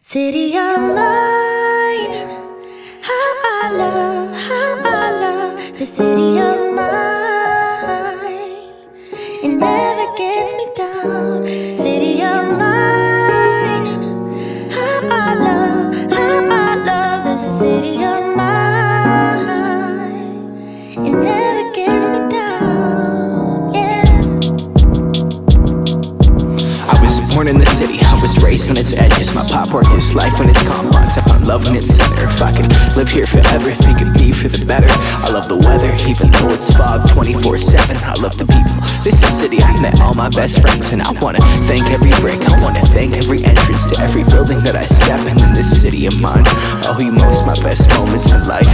City of mine, how I love the city of mine. It never gets me down. City of mine, how I love the city of mine. It never gets me down, yeah. I was born in the city, I was raised on its edges. My pop worked his life when it's complex. I found love in its center. If I could live here forever, think it'd be for the better. I love the weather, even though it's fog 24/7. I love the people, this is city. I met all my best friends, and I wanna thank every brick. I wanna thank every entrance to every building that I step in this city of mine. I owe you most my best moments in life.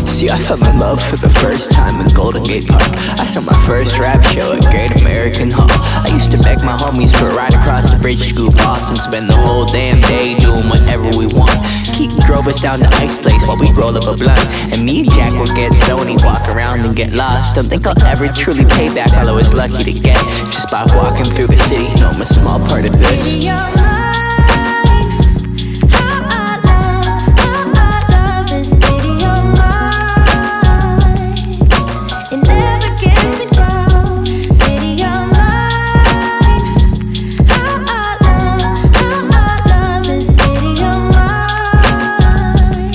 See, I fell in love for the first time in Golden Gate Park. I saw my first rap show at Great American Hall. I used to beg my homies for a ride across the bridge to goof off and spend the whole damn day doing whatever we want. Kiki drove us down to Ike's place while we roll up a blunt, and me and Jack would get stoned, walk around and get lost. Don't think I'll ever truly pay back all I was lucky to get just by walking through the city. No, I'm a small part of this. City of mine, how I love the city of mine. It never gets me down. City of mine, how I love the city of mine.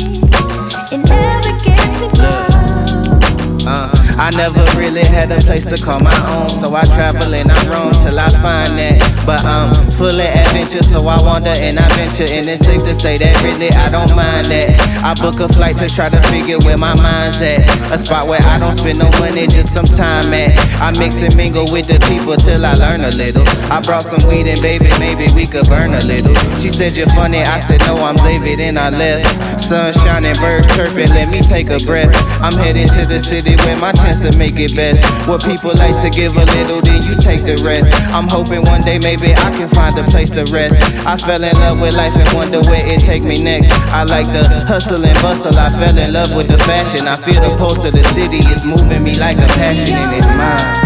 It never gets me down. I never really had a place to call my own, so I travel and I roam till I find that. But I'm full of adventure, so I wander and I venture, and it's safe to say that really I don't mind that. I book a flight to try to figure where my mind's at, a spot where I don't spend no money, just some time at. I mix and mingle with the people till I learn a little. I brought some weed and baby, maybe we could burn a little. She said you're funny, I said no, I'm Xavier, then I left. Sun shining, birds chirping, let me take a breath. I'm heading to the city where my chance to make it best. What people like to give a little, then you take the rest. I'm hoping one day maybe I can find a place to rest. I fell in love with life and wonder where it take me next. I like the hustle and bustle, I fell in love with the fashion. I feel the pulse of the city, it's moving me like a passion in its mind.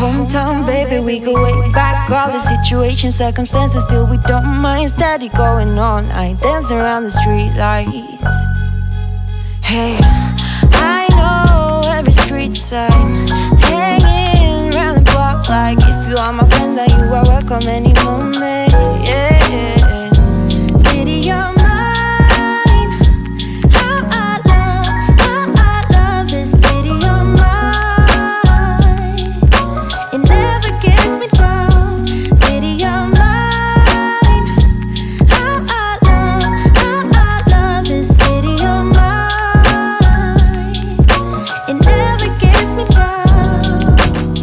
Hometown, baby, we go way back. All the situations, circumstances, still we don't mind. Steady going on, I dance around the street lights. Hey, I know every street sign, hanging around the block. Like if you are my friend, then you are welcome any moment. Yeah, city of mine, how I love this city of mine. It never gets me down. City of mine, how I love this city of mine. It never gets me down.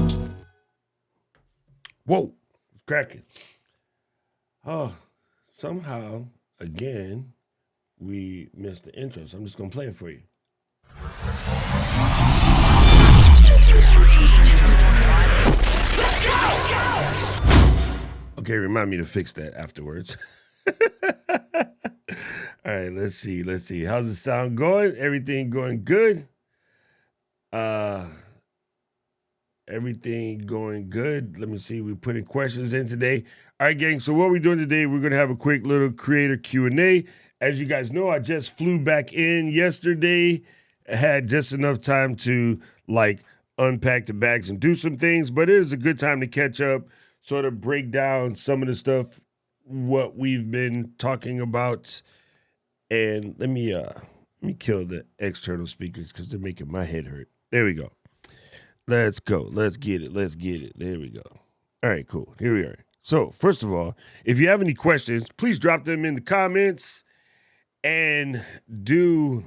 Whoa, it's cracking. Oh, somehow, again, we missed the intro, so I'm just going to play it for you. Okay, remind me to fix that afterwards. All right, let's see. How's the sound going? Everything going good? Everything going good. Let me see. We're putting questions in today. All right, gang. So what we're doing today, we're going to have a quick little creator Q&A. As you guys know, I just flew back in yesterday. I had just enough time to unpack the bags and do some things, but it is a good time to catch up, sort of break down some of the stuff, what we've been talking about. And let me kill the external speakers because they're making my head hurt. There we go. Let's go. Let's get it. There we go. All right, cool. Here we are. So, first of all, if you have any questions, please drop them in the comments and do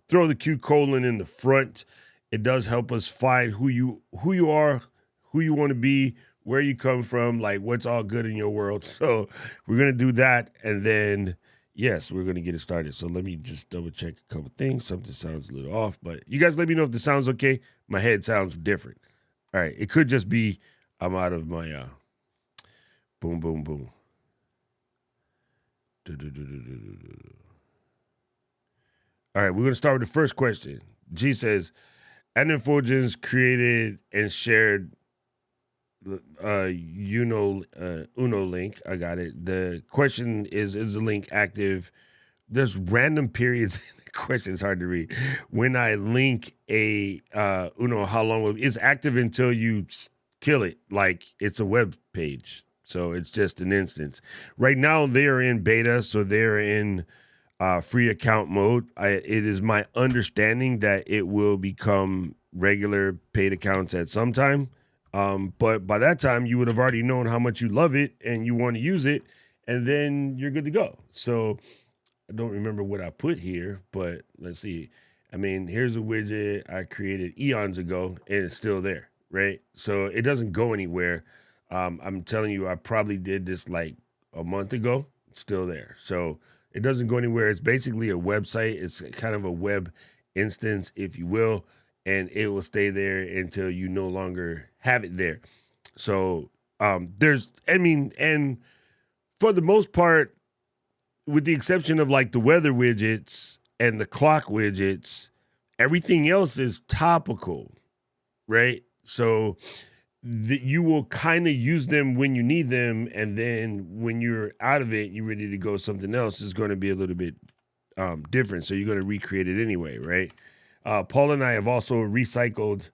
throw the Q colon in the front. It does help us find who you are, who you want to be, where you come from, like what's all good in your world. So, we're going to do that, and then yes, we're going to get it started. So let me just double check a couple things. Something sounds a little off, but you guys let me know if this sounds okay. My head sounds different. All right. It could just be I'm out of my boom, boom, boom. All right. We're going to start with the first question. G says, Anifulgence created and shared Uno link. I got it. The question is the link active? There's random periods. The question is hard to read. When I link a Uno, how long it's active until you kill it? Like it's a web page, so it's just an instance. Right now they're in beta, so they're in free account mode. It is my understanding that it will become regular paid accounts at some time. But by that time, you would have already known how much you love it and you want to use it, and then you're good to go. So I don't remember what I put here, but let's see. I mean, here's a widget I created eons ago, and it's still there, right? So it doesn't go anywhere. I'm telling you, I probably did this like a month ago. It's still there. So it doesn't go anywhere. It's basically a website. It's kind of a web instance, if you will, and it will stay there until you no longer have it there. So and for the most part, with the exception of like the weather widgets and the clock widgets, everything else is topical, right? So you will kind of use them when you need them, and then when you're out of it, you're ready to go something else is going to be a little bit different. So you're going to recreate it anyway, right? Paul and I have also recycled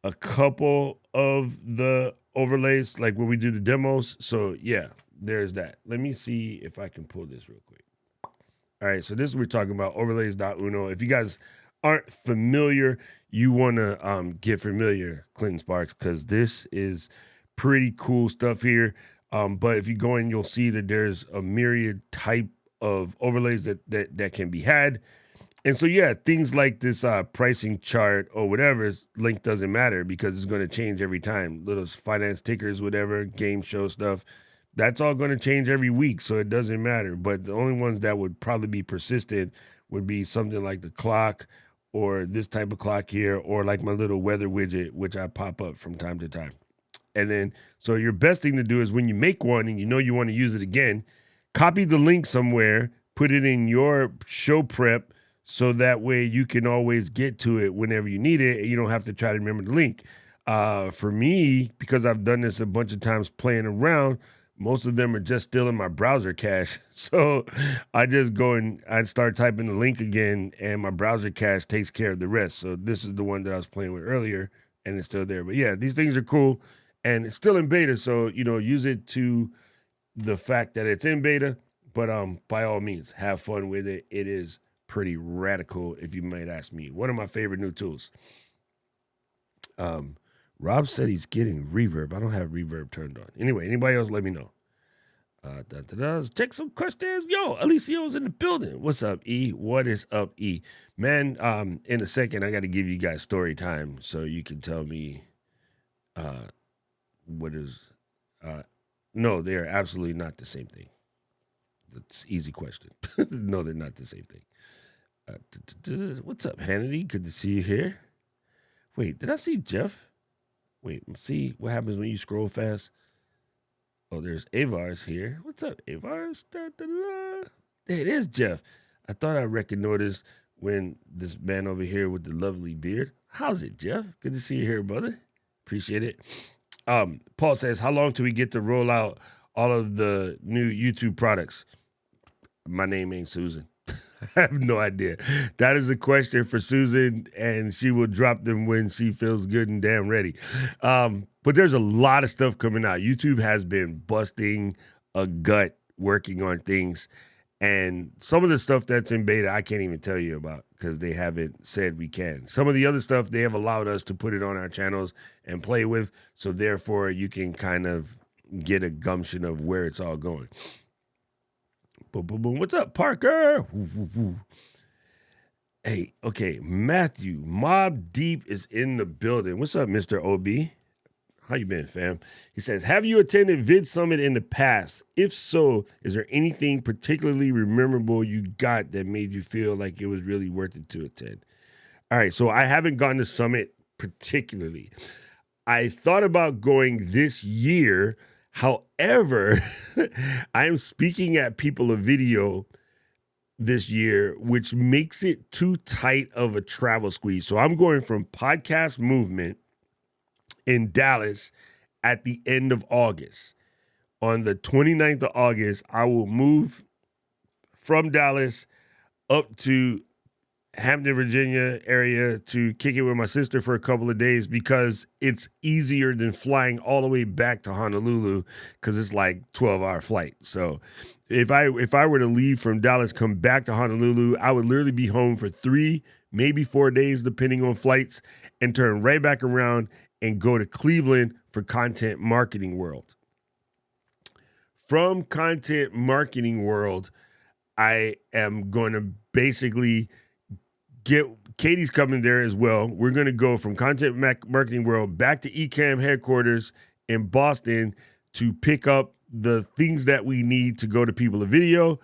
a couple of the overlays, like when we do the demos. So yeah, there's that. Let me see if I can pull this real quick. All right, so this is what we're talking about, overlays.uno. If you guys aren't familiar, you want to get familiar, Clinton Sparks, because this is pretty cool stuff here. But if you go in, you'll see that there's a myriad type of overlays that can be had. And so, yeah, things like this pricing chart or whatever, link doesn't matter because it's going to change every time. Little finance tickers, whatever, game show stuff, that's all going to change every week, so it doesn't matter. But the only ones that would probably be persistent would be something like the clock or this type of clock here, or like my little weather widget, which I pop up from time to time. And then, so your best thing to do is when you make one and you know you want to use it again, copy the link somewhere, put it in your show prep, so that way you can always get to it whenever you need it and you don't have to try to remember the link. For me, because I've done this a bunch of times playing around, most of them are just still in my browser cache. So I just go and I start typing the link again and my browser cache takes care of the rest. So this is the one that I was playing with earlier and it's still there. But yeah, these things are cool and it's still in beta. So, use it to the fact that it's in beta, but by all means, have fun with it. It is pretty radical, if you might ask me. One of my favorite new tools. Rob said he's getting reverb. I don't have reverb turned on. Anyway, anybody else, let me know. Let's check some questions. Yo, Alicio's in the building. What's up, E? What is up, E? Man, in a second, I got to give you guys story time so you can tell me what is... no, they're absolutely not the same thing. That's an easy question. No, they're not the same thing. What's up, Hannity? Good to see you here. Wait, did I see Jeff? Wait, see what happens when you scroll fast? Oh, there's Avars here. What's up, Avars? There it is, Jeff. I thought I recognized when this man over here with the lovely beard. How's it, Jeff? Good to see you here, brother. Appreciate it. Paul says, how long till we get to roll out all of the new YouTube products? My name ain't Susan. I have no idea. That is a question for Susan, and she will drop them when she feels good and damn ready. But there's a lot of stuff coming out. YouTube has been busting a gut working on things, and some of the stuff that's in beta, I can't even tell you about because they haven't said we can. Some of the other stuff, they have allowed us to put it on our channels and play with, so therefore you can kind of get a gumption of where it's all going. Boom, boom, boom. What's up, Parker? Woo, woo, woo. Hey, okay, Matthew, Mob Deep is in the building. What's up, Mr. OB? How you been, fam? He says, have you attended Vid Summit in the past? If so, is there anything particularly memorable you got that made you feel like it was really worth it to attend? All right, so I haven't gone to Summit particularly. I thought about going this year. However, I am speaking at People of Video this year, which makes it too tight of a travel squeeze. So I'm going from Podcast Movement in Dallas at the end of August. On the 29th of August, I will move from Dallas up to Hampton, Virginia area to kick it with my sister for a couple of days because it's easier than flying all the way back to Honolulu because it's like 12-hour flight. So if I were to leave from Dallas, come back to Honolulu, I would literally be home for 3, maybe 4 days, depending on flights, and turn right back around and go to Cleveland for Content Marketing World. From Content Marketing World, I am going to basically Katie's coming there as well. We're going to go from Content Marketing World back to Ecamm headquarters in Boston to pick up the things that we need to go to People of Video,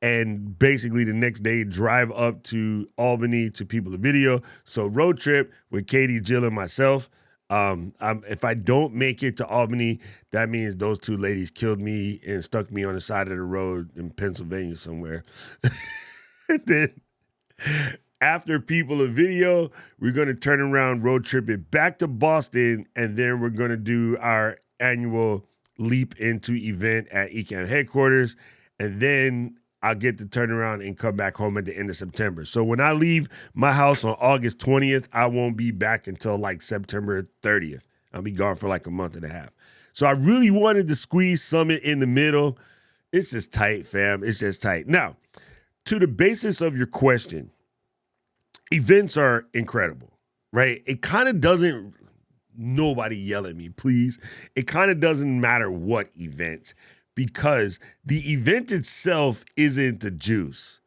and basically the next day drive up to Albany to People of Video. So road trip with Katie, Jill, and myself. If I don't make it to Albany, that means those two ladies killed me and stuck me on the side of the road in Pennsylvania somewhere. And then after People of Video, we're going to turn around, road trip it back to Boston, and then we're going to do our annual Leap Into event at Ecamm headquarters, and then I'll get to turn around and come back home at the end of September. So when I leave my house on August 20th, I won't be back until like September 30th. I'll be gone for like a month and a half. So I really wanted to squeeze Summit in the middle. It's just tight, fam. It's just tight. Now, to the basis of your question, events are incredible, right? It kind of doesn't, nobody yell at me, please. It kind of doesn't matter what event, because the event itself isn't the juice.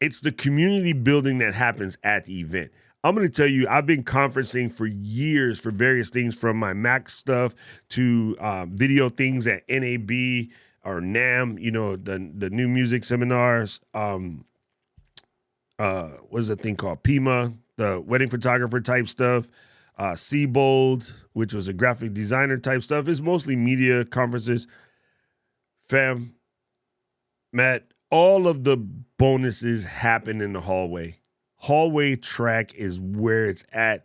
It's the community building that happens at the event. I'm going to tell you, I've been conferencing for years for various things, from my Mac stuff to video things at NAB or NAM, you know, the new music seminars. What is that thing called? PIMA, the wedding photographer type stuff. Seabold, which was a graphic designer type stuff. It's mostly media conferences. Fam, Matt, all of the bonuses happen in the hallway. Hallway track is where it's at.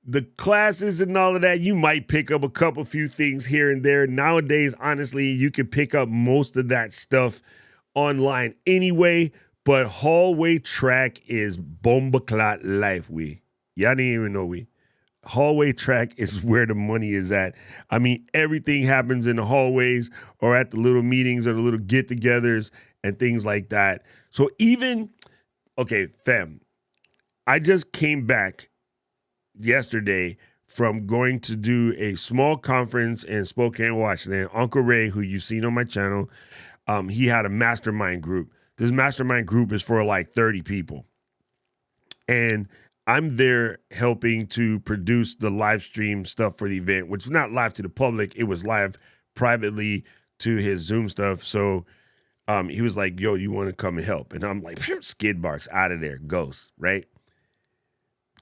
The classes and all of that, you might pick up a few things here and there. Nowadays, honestly, you can pick up most of that stuff online anyway, but hallway track is bomba clot life, we. Y'all didn't even know we. Hallway track is where the money is at. I mean, everything happens in the hallways or at the little meetings or the little get-togethers and things like that. So even, okay, fam, I just came back yesterday from going to do a small conference in Spokane, Washington. Uncle Ray, who you've seen on my channel, he had a mastermind group. This mastermind group is for like 30 people. And I'm there helping to produce the live stream stuff for the event, which is not live to the public. It was live privately to his Zoom stuff. So he was like, yo, you want to come and help? And I'm like, skid marks, out of there, ghost, right?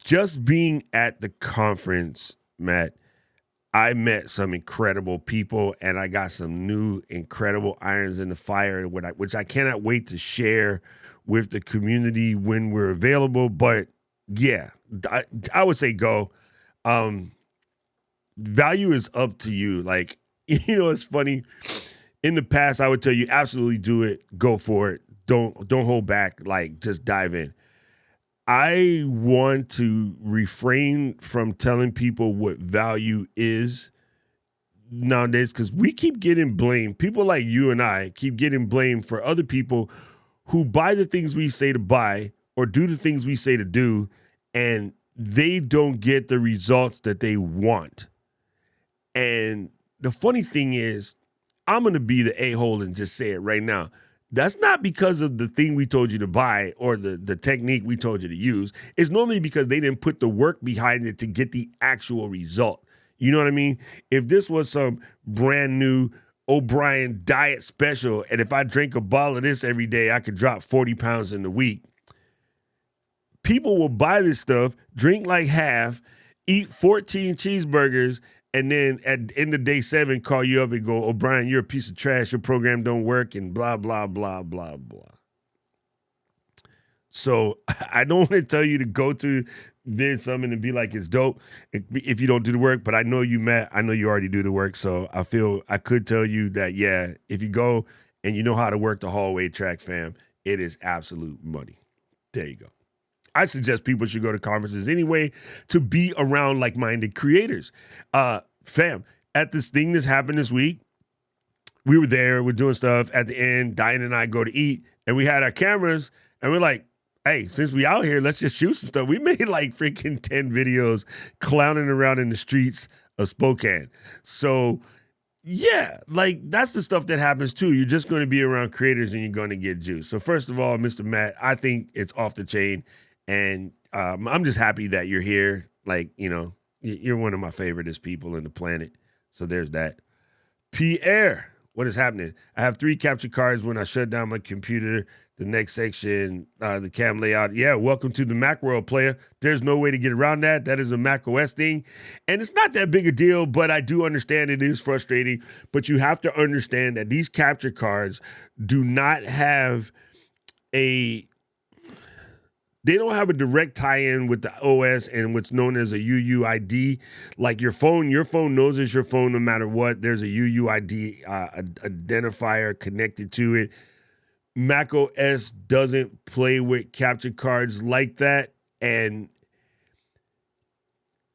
Just being at the conference, Matt, I met some incredible people, and I got some new incredible irons in the fire, which I cannot wait to share with the community when we're available. But yeah, I would say go. Value is up to you. Like, you know, it's funny. In the past, I would tell you, absolutely do it. Go for it. Don't hold back. Like, just dive in. I want to refrain from telling people what value is nowadays, because we keep getting blamed. People like you and I keep getting blamed for other people who buy the things we say to buy or do the things we say to do, and they don't get the results that they want. And the funny thing is, I'm going to be the a-hole and just say it right now. That's not because of the thing we told you to buy or the technique we told you to use. It's normally because they didn't put the work behind it to get the actual result. You know what I mean? If this was some brand new O'Brien diet special, and if I drink a bottle of this every day, I could drop 40 pounds in a week. People will buy this stuff, drink like half, eat 14 cheeseburgers, and then at the end of day 7, call you up and go, O'Brien, you're a piece of trash. Your program don't work, and blah, blah, blah, blah, blah. So I don't want to tell you to go to Vid Summit and be like, it's dope if you don't do the work, but I know you, Matt. I know you already do the work. So I feel I could tell you that, yeah, if you go and you know how to work the hallway track, fam, it is absolute money. There you go. I suggest people should go to conferences anyway to be around like-minded creators. Fam, at this thing that's happened this week, we were there, we're doing stuff. At the end, Diane and I go to eat, and we had our cameras, and we're like, hey, since we out here, let's just shoot some stuff. We made like freaking 10 videos clowning around in the streets of Spokane. So, yeah, like that's the stuff that happens too. You're just going to be around creators and you're going to get juice. So first of all, Mr. Matt, I think it's off the chain. And I'm just happy that you're here. Like, you know, you're one of my favoriteest people in the planet. So there's that. Pierre, what is happening? I have 3 capture cards when I shut down my computer. The next section, the cam layout. Yeah, welcome to the Mac world, player. There's no way to get around that. That is a Mac OS thing. And it's not that big a deal, but I do understand it is frustrating. But you have to understand that these capture cards do not have they don't have a direct tie-in with the OS and what's known as a UUID. Like your phone knows it's your phone no matter what. There's a UUID identifier connected to it. Mac OS doesn't play with capture cards like that, and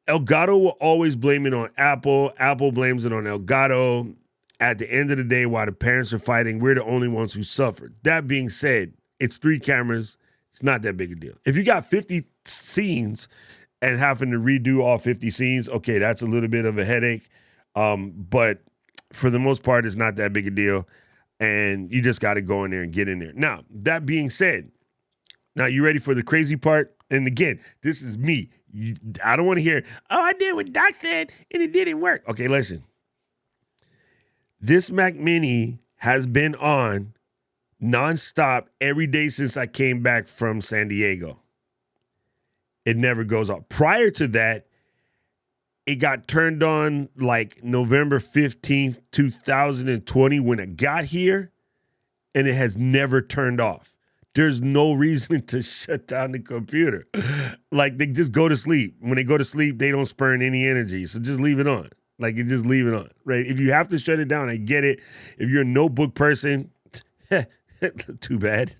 Elgato will always blame it on Apple. Apple blames it on Elgato. At the end of the day, while the parents are fighting, we're the only ones who suffered. That being said, it's 3 cameras. It's not that big a deal. If you got 50 scenes and having to redo all 50 scenes, okay, that's a little bit of a headache. But for the most part, it's not that big a deal. And you just got to go in there and get in there. Now, that being said, now you ready for the crazy part? And again, this is me. I don't want to hear, oh, I did what Doc said and it didn't work. Okay, listen. This Mac Mini has been on nonstop every day since I came back from San Diego. It never goes off. Prior to that, it got turned on like November 15th, 2020 when it got here, and it has never turned off. There's no reason to shut down the computer. Like, they just go to sleep. When they go to sleep, they don't spurn any energy. So just leave it on. Like, you just leave it on, right? If you have to shut it down, I get it. If you're a notebook person, too bad.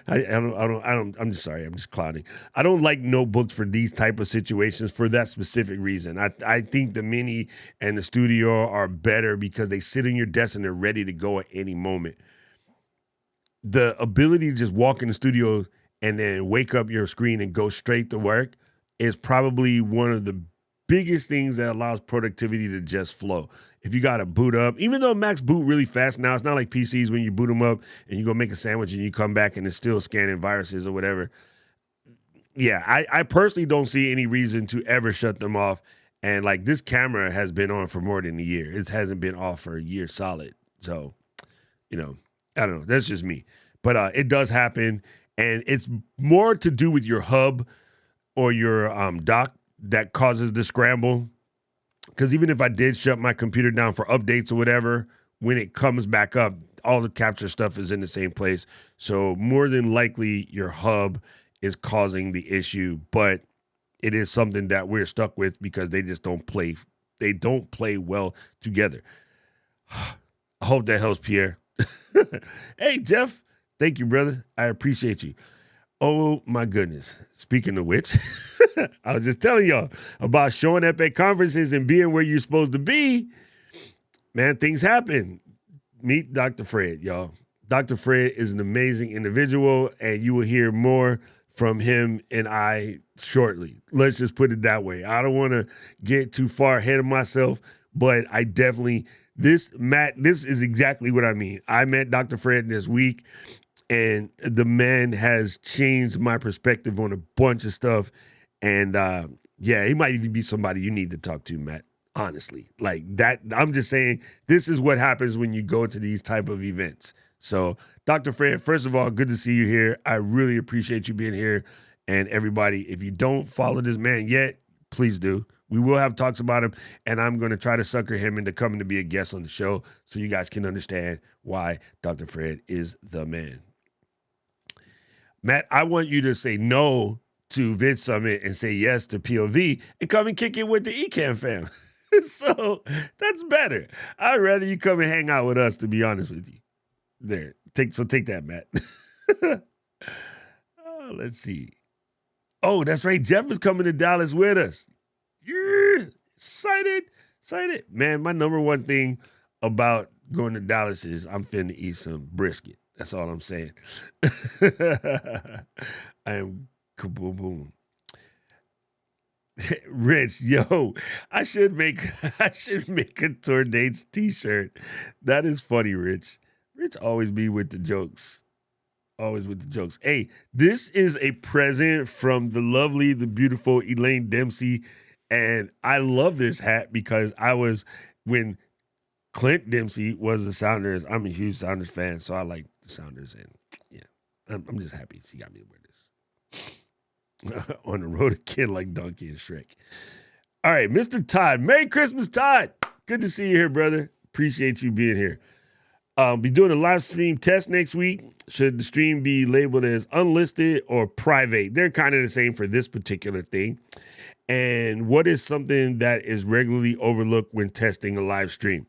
I'm just sorry. I'm just clowning. I don't like notebooks for these type of situations for that specific reason. I think the Mini and the Studio are better because they sit in your desk and they're ready to go at any moment. The ability to just walk in the studio and then wake up your screen and go straight to work is probably one of the biggest things that allows productivity to just flow. If you got to boot up, even though Macs boot really fast now, it's not like PCs when you boot them up and you go make a sandwich and you come back and it's still scanning viruses or whatever. Yeah, I personally don't see any reason to ever shut them off. And like this camera has been on for more than a year. It hasn't been off for a year solid. So, you know, I don't know. That's just me. But it does happen. And it's more to do with your hub or your dock that causes the scramble. Because even if I did shut my computer down for updates or whatever, when it comes back up, all the capture stuff is in the same place. So more than likely, your hub is causing the issue. But it is something that we're stuck with because they just don't play. They don't play well together. I hope that helps, Pierre. Hey, Jeff. Thank you, brother. I appreciate you. Oh, my goodness. Speaking of which, I was just telling y'all about showing up at conferences and being where you're supposed to be. Man, things happen. Meet Dr. Fred, y'all. Dr. Fred is an amazing individual, and you will hear more from him and I shortly. Let's just put it that way. I don't want to get too far ahead of myself, but I definitely, this is exactly what I mean. I met Dr. Fred this week, and the man has changed my perspective on a bunch of stuff. And yeah, he might even be somebody you need to talk to, Matt. honestly. Like that, I'm just saying this is what happens when you go to these type of events. So, Dr. Fred, first of all, good to see you here. I really appreciate you being here. And everybody, if you don't follow this man yet, please do. We will have talks about him, and I'm going to try to sucker him into coming to be a guest on the show so you guys can understand why Dr. Fred is the man. Matt, I want you to say no to Vid Summit and say yes to POV and come and kick it with the Ecamm fam. So that's better. I'd rather you come and hang out with us, to be honest with you. There. Take that, Matt. Let's see. Oh, that's right. Jeff is coming to Dallas with us. Yeah, excited. Man, my number one thing about going to Dallas is I'm finna eat some brisket. That's all I'm saying. I am kaboom boom. Rich, yo, I should make a tour dates t-shirt. That is funny, Rich. Rich always be with the jokes. Always with the jokes. Hey, this is a present from the lovely, the beautiful Elaine Dempsey. And I love this hat because when Clint Dempsey was the Sounders, I'm a huge Sounders fan, so I like the Sounders. And yeah, I'm just happy she got me to wear this. On the road, a kid like Donkey and Shrek. All right, Mr. Todd. Merry Christmas, Todd. Good to see you here, brother. Appreciate you being here. Be doing a live stream test next week. Should the stream be labeled as unlisted or private? They're kind of the same for this particular thing. And what is something that is regularly overlooked when testing a live stream?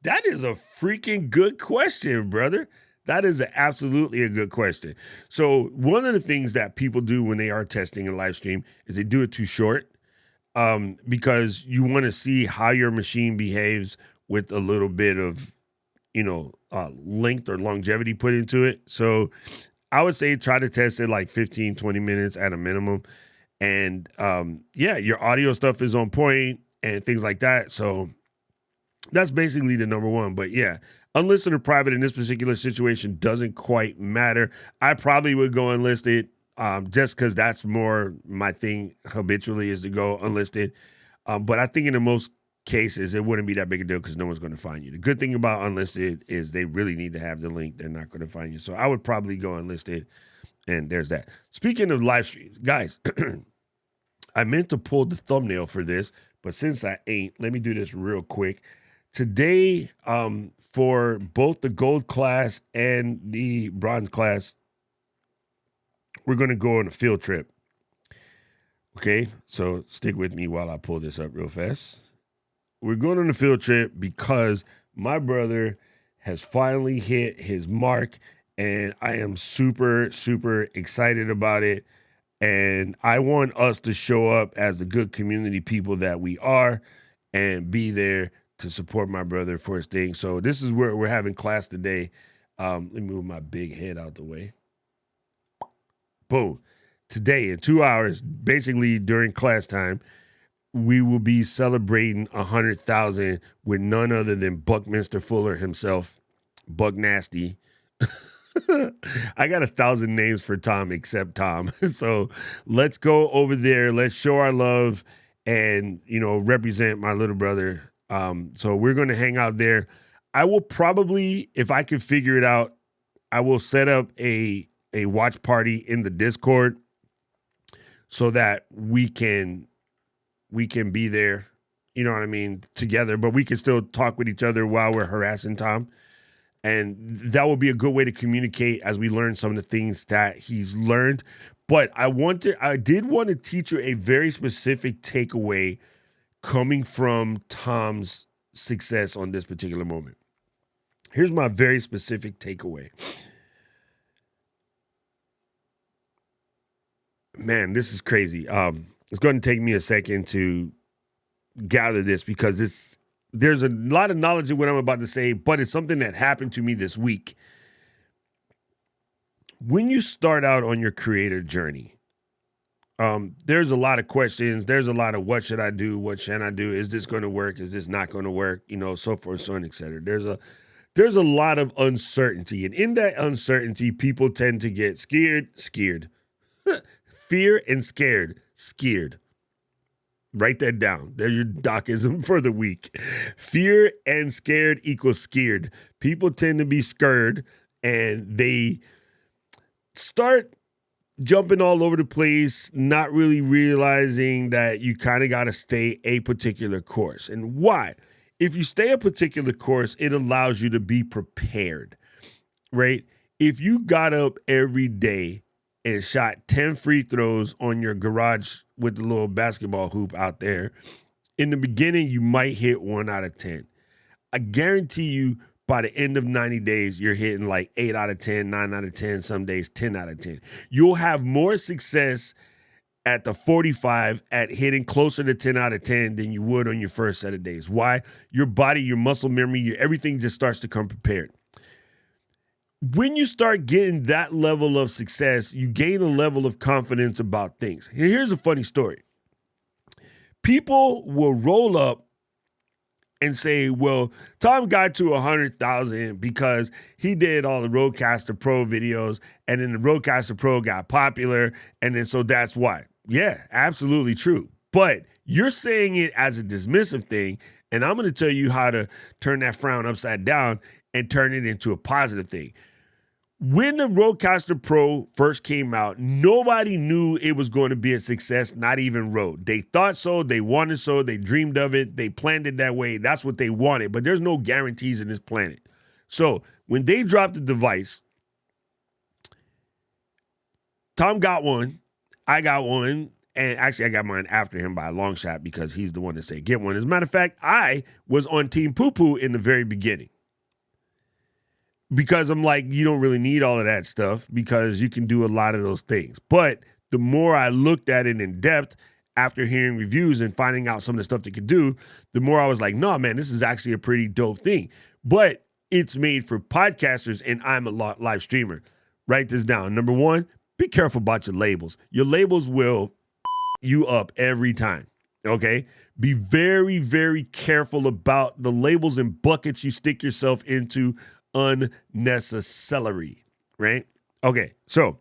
That is a freaking good question, brother. That is absolutely a good question. So one of the things that people do when they are testing a live stream is they do it too short because you want to see how your machine behaves with a little bit of length or longevity put into it. So I would say try to test it like 15, 20 minutes at a minimum. And your audio stuff is on point and things like that. So that's basically the number one. But yeah, unlisted or private in this particular situation doesn't quite matter. I probably would go unlisted just because that's more my thing habitually is to go unlisted. But I think in the most cases, it wouldn't be that big a deal because no one's going to find you. The good thing about unlisted is they really need to have the link. They're not going to find you. So I would probably go unlisted, and there's that. Speaking of live streams, guys, I meant to pull the thumbnail for this, but since I ain't, let me do this real quick. Today, for both the gold class and the bronze class, we're going to go on a field trip. Okay, so stick with me while I pull this up real fast. We're going on a field trip because my brother has finally hit his mark, and I am super, super excited about it. And I want us to show up as the good community people that we are and be there to support my brother for his thing. So this is where we're having class today. Let me move my big head out the way. Boom. Today in 2 hours, basically during class time, we will be celebrating 100,000 with none other than Buckminster Fuller himself, Buck Nasty. I got 1,000 names for Tom except Tom. So let's go over there. Let's show our love and, represent my little brother. So we're going to hang out there. I will probably, if I can figure it out, I will set up a watch party in the Discord so that we can be there, you know what I mean, together, but we can still talk with each other while we're harassing Tom. And that will be a good way to communicate as we learn some of the things that he's learned. But I did want to teach you a very specific takeaway coming from Tom's success on this particular moment. Here's my very specific takeaway. Man, this is crazy. It's going to take me a second to gather this because there's a lot of knowledge in what I'm about to say, but it's something that happened to me this week. When you start out on your creator journey, there's a lot of questions. There's a lot of what should I do? What shall I do? Is this going to work? Is this not going to work? So forth, so on, et cetera. There's a lot of uncertainty. And in that uncertainty, people tend to get scared, fear and scared. Write that down. There's your docism for the week. Fear and scared equals scared. People tend to be scared and they start jumping all over the place, not really realizing that you kind of got to stay a particular course. And why? If you stay a particular course, it allows you to be prepared, right? If you got up every day and shot 10 free throws on your garage with the little basketball hoop out there, in the beginning, you might hit 1 out of 10. I guarantee you by the end of 90 days, you're hitting like 8 out of 10, 9 out of 10, some days 10 out of 10. You'll have more success at the 45 at hitting closer to 10 out of 10 than you would on your first set of days. Why? Your body, your muscle memory, everything just starts to come prepared. When you start getting that level of success, you gain a level of confidence about things. Here's a funny story. People will roll up and say, well, Tom got to 100,000 because he did all the Rodecaster Pro videos, and then the Rodecaster Pro got popular, and then so that's why. Yeah, absolutely true. But you're saying it as a dismissive thing, and I'm going to tell you how to turn that frown upside down and turn it into a positive thing. When the Rodecaster Pro first came out, nobody knew it was going to be a success, not even Rode. They thought so, they wanted so, they dreamed of it, they planned it that way. That's what they wanted, but there's no guarantees in this planet. So when they dropped the device, Tom got one, I got one, and actually I got mine after him by a long shot because he's the one that said get one. As a matter of fact, I was on Team Poo Poo in the very beginning. Because I'm like, you don't really need all of that stuff because you can do a lot of those things. But the more I looked at it in depth after hearing reviews and finding out some of the stuff they could do, the more I was like, no, man, this is actually a pretty dope thing. But it's made for podcasters and I'm a live streamer. Write this down. Number one, be careful about your labels. Your labels will you up every time, okay? Be very, very careful about the labels and buckets you stick yourself into unnecessary, right? Okay, so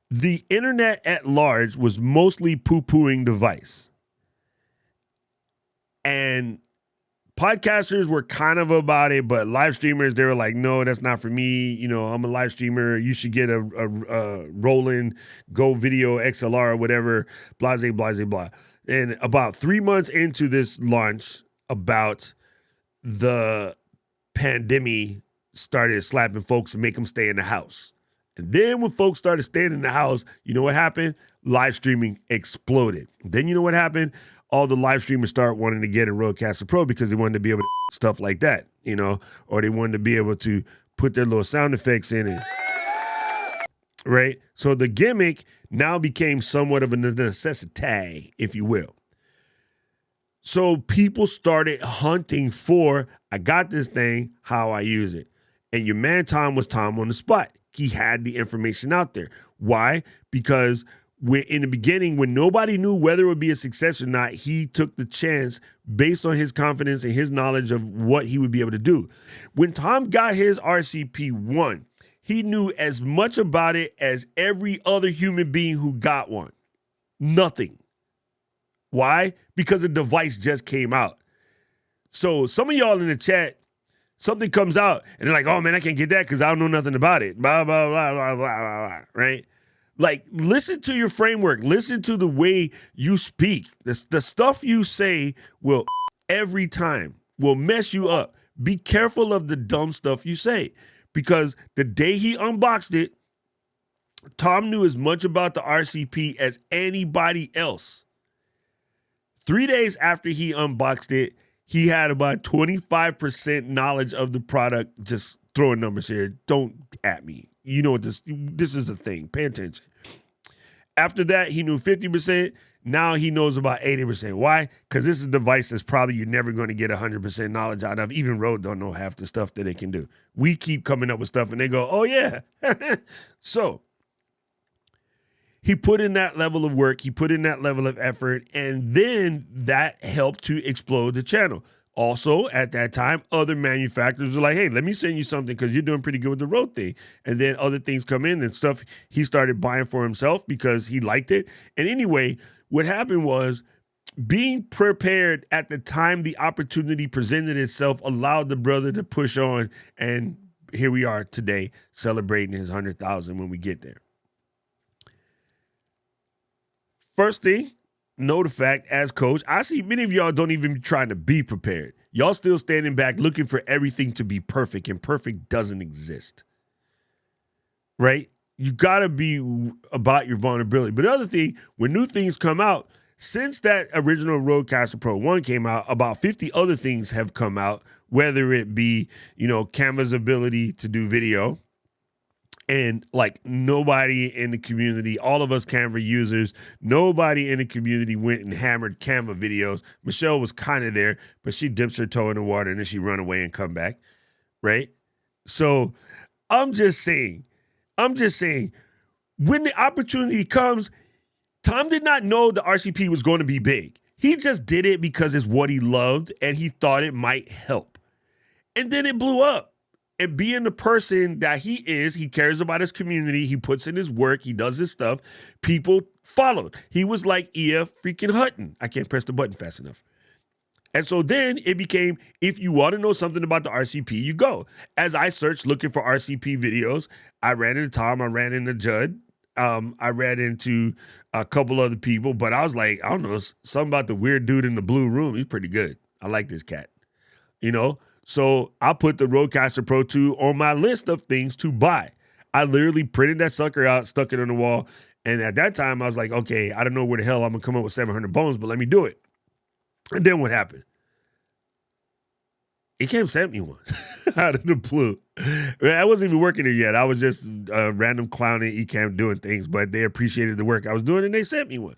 the internet at large was mostly poo-pooing device. And podcasters were kind of about it, but live streamers, they were like, no, that's not for me. You know, I'm a live streamer. You should get a Roland Go Video XLR or whatever, blase, blase, blah. And about 3 months into this launch, about the pandemic started slapping folks and make them stay in the house. And then when folks started staying in the house, you know what happened? Live streaming exploded. Then you know what happened? All the live streamers start wanting to get a Rodecaster Pro because they wanted to be able to stuff like that, you know, or they wanted to be able to put their little sound effects in it. Right? So the gimmick now became somewhat of a necessity, if you will. So people started hunting for, I got this thing, how I use it. And your man Tom was Tom on the spot. He had the information out there. Why? Because in the beginning, when nobody knew whether it would be a success or not, he took the chance based on his confidence and his knowledge of what he would be able to do. When Tom got his RCP1, he knew as much about it as every other human being who got one. Nothing. Why? Because the device just came out. So some of y'all in the chat, something comes out and they're like, oh man, I can't get that because I don't know nothing about it. Blah, blah, blah, blah, blah, blah, blah, right? Like, listen to your framework. Listen to the way you speak. The stuff you say will every time will mess you up. Be careful of the dumb stuff you say because the day he unboxed it, Tom knew as much about the RCP as anybody else. 3 days after he unboxed it, he had about 25% knowledge of the product. Just throwing numbers here. Don't at me. You know what this is a thing. Pay attention. After that, he knew 50%. Now he knows about 80%. Why? Because this is a device that's probably you're never going to get 100% knowledge out of. Even Rode don't know half the stuff that they can do. We keep coming up with stuff and they go, oh yeah. So he put in that level of work. He put in that level of effort. And then that helped to explode the channel. Also, at that time, other manufacturers were like, hey, let me send you something because you're doing pretty good with the Rode thing. And then other things come in and stuff he started buying for himself because he liked it. And anyway, what happened was being prepared at the time the opportunity presented itself allowed the brother to push on, and here we are today celebrating his 100,000 when we get there. First thing, know the fact as coach, I see many of y'all don't even be trying to be prepared. Y'all still standing back looking for everything to be perfect, and perfect doesn't exist. Right? You got to be about your vulnerability. But the other thing, when new things come out, since that original Rodecaster Pro 1 came out, about 50 other things have come out, whether it be, Canva's ability to do video. And like nobody in the community, all of us Canva users, nobody in the community went and hammered Canva videos. Michelle was kind of there, but she dips her toe in the water and then she run away and come back, right? So I'm just saying, when the opportunity comes, Tom did not know the RCP was going to be big. He just did it because it's what he loved and he thought it might help. And then it blew up. And being the person that he is, he cares about his community. He puts in his work. He does his stuff. People followed. He was like E.F. freaking Hutton. I can't press the button fast enough. And so then it became, if you want to know something about the RCP, you go. As I searched looking for RCP videos, I ran into Tom. I ran into Judd. I ran into a couple other people. But I was like, I don't know, something about the weird dude in the blue room. He's pretty good. I like this cat, So I put the Rodecaster Pro 2 on my list of things to buy. I literally printed that sucker out, stuck it on the wall. And at that time, I was like, okay, I don't know where the hell I'm going to come up with 700 bones, but let me do it. And then what happened? Ecamm sent me one out of the blue. I wasn't even working there yet. I was just random clowning Ecamm doing things, but they appreciated the work I was doing and they sent me one.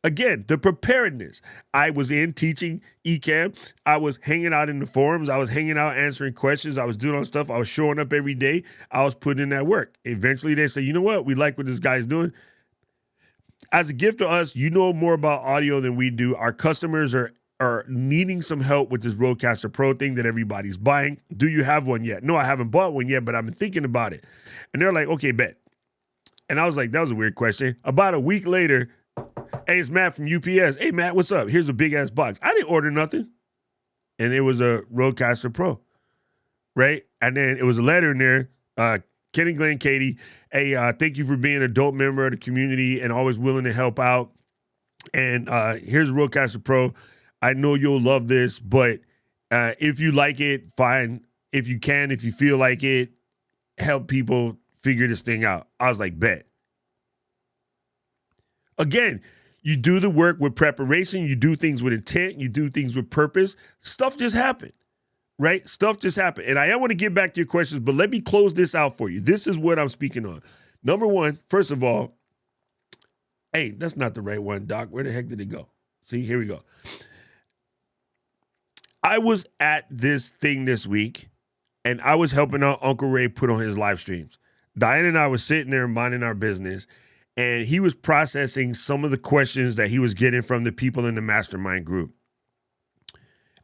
Again, the preparedness. I was in teaching Ecamm. I was hanging out in the forums. I was hanging out answering questions. I was doing all stuff. I was showing up every day. I was putting in that work. Eventually, they say, you know what? We like what this guy's doing. As a gift to us, you know more about audio than we do. Our customers are needing some help with this Rodecaster Pro thing that everybody's buying. Do you have one yet? No, I haven't bought one yet, but I've been thinking about it. And they're like, okay, bet. And I was like, that was a weird question. About a week later, hey, it's Matt from UPS. Hey, Matt, what's up? Here's a big-ass box. I didn't order nothing. And it was a Rodecaster Pro, right? And then it was a letter in there. Kenny Glenn Katie, hey, thank you for being a dope member of the community and always willing to help out. And here's a Rodecaster Pro. I know you'll love this, but if you like it, fine. If you can, if you feel like it, help people figure this thing out. I was like, bet. Again, you do the work with preparation. You do things with intent. You do things with purpose. Stuff just happened, right? Stuff just happened. And I want to get back to your questions, but let me close this out for you. This is what I'm speaking on. Number one, first of all, hey, that's not the right one, Doc. Where the heck did it go? See, here we go. I was at this thing this week, and I was helping out Uncle Ray put on his live streams. Diane and I was sitting there minding our business, and he was processing some of the questions that he was getting from the people in the mastermind group.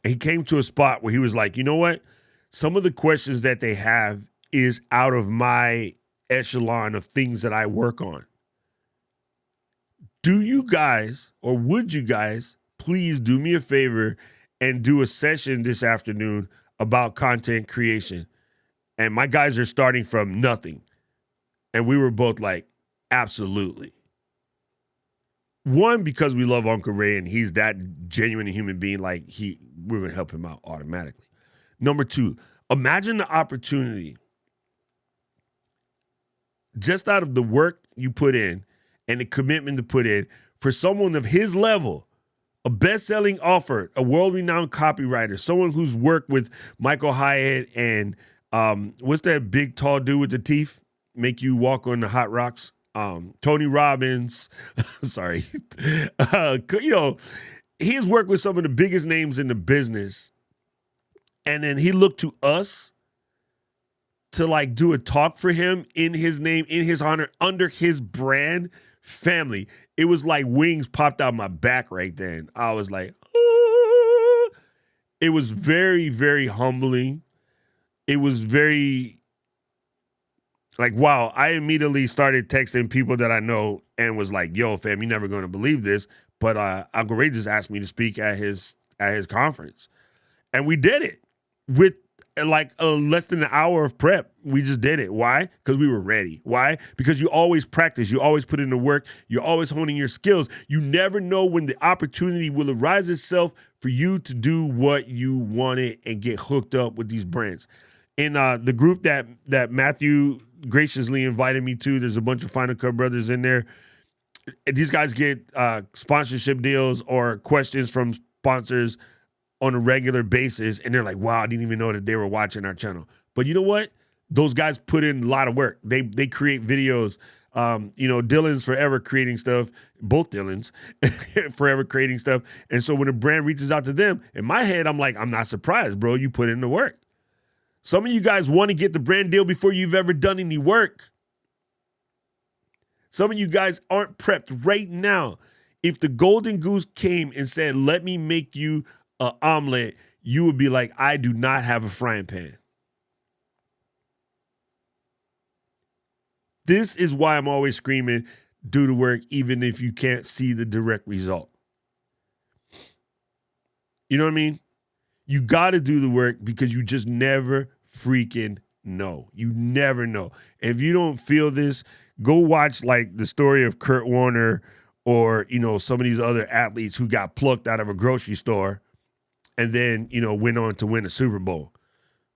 And he came to a spot where he was like, you know what? Some of the questions that they have is out of my echelon of things that I work on. Do you guys, or would you guys, please do me a favor and do a session this afternoon about content creation? And my guys are starting from nothing. And we were both like, absolutely. One, because we love Uncle Ray and he's that genuine human being, like we're going to help him out automatically. Number two, imagine the opportunity just out of the work you put in and the commitment to put in for someone of his level, a best-selling author, a world-renowned copywriter, someone who's worked with Michael Hyatt and what's that big, tall dude with the teeth? Make you walk on the hot rocks? Tony Robbins. Sorry. He has worked with some of the biggest names in the business. And then he looked to us to like do a talk for him in his name, in his honor, under his brand. Family. It was like wings popped out my back right then. I was like, ah. It was very, very humbling. It was very like, wow. I immediately started texting people that I know and was like, yo, fam, you're never going to believe this. but Uncle Ray just asked me to speak at his conference, and we did it with like less than an hour of prep. We just did it. Why? Because we were ready. Why? Because you always practice. You always put in the work. You're always honing your skills. You never know when the opportunity will arise itself for you to do what you wanted and get hooked up with these brands. In the group that Matthew graciously invited me to, there's a bunch of Final Cut brothers in there. These guys get sponsorship deals or questions from sponsors on a regular basis, and they're like, wow, I didn't even know that they were watching our channel. But you know what? Those guys put in a lot of work. They create videos. Dylan's forever creating stuff. Both Dylans forever creating stuff. And so when a brand reaches out to them, in my head, I'm like, I'm not surprised, bro. You put in the work. Some of you guys want to get the brand deal before you've ever done any work. Some of you guys aren't prepped right now. If the Golden Goose came and said, let me make you an omelet, you would be like, I do not have a frying pan. This is why I'm always screaming, do the work, even if you can't see the direct result. You know what I mean? You got to do the work because you just never freaking know. You never know. And if you don't feel this, go watch like the story of Kurt Warner or, some of these other athletes who got plucked out of a grocery store and then, went on to win a Super Bowl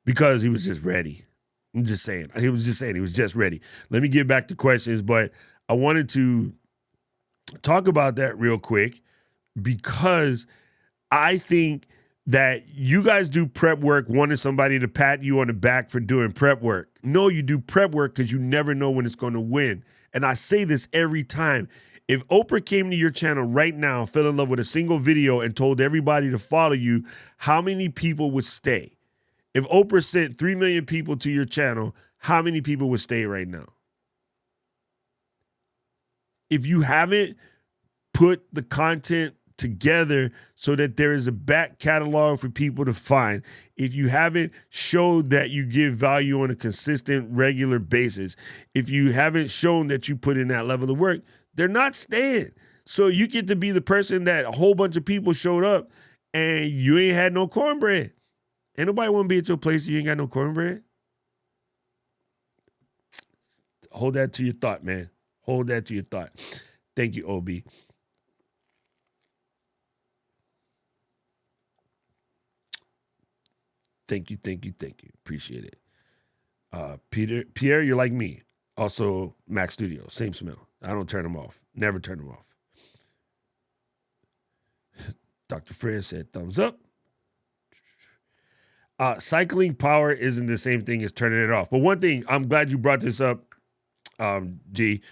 because he was just ready. I'm just saying. He was just ready. Let me get back to questions, but I wanted to talk about that real quick because I think that you guys do prep work wanting somebody to pat you on the back for doing prep work. No, you do prep work because you never know when it's going to win. And I say this every time. If Oprah came to your channel right now, fell in love with a single video and told everybody to follow you, how many people would stay? If Oprah sent 3 million people to your channel, how many people would stay right now? If you haven't put the content together so that there is a back catalog for people to find, if you haven't showed that you give value on a consistent, regular basis, if you haven't shown that you put in that level of work, they're not staying. So you get to be the person that a whole bunch of people showed up and you ain't had no cornbread. Ain't nobody want to be at your place if you ain't got no cornbread. Hold that to your thought, man. Hold that to your thought. Thank you, OB. Thank you. Appreciate it. Pierre, you're like me. Also, Mac Studio, same smell. I don't turn them off. Never turn them off. Dr. Fred said thumbs up. Cycling power isn't the same thing as turning it off. But one thing, I'm glad you brought this up, G.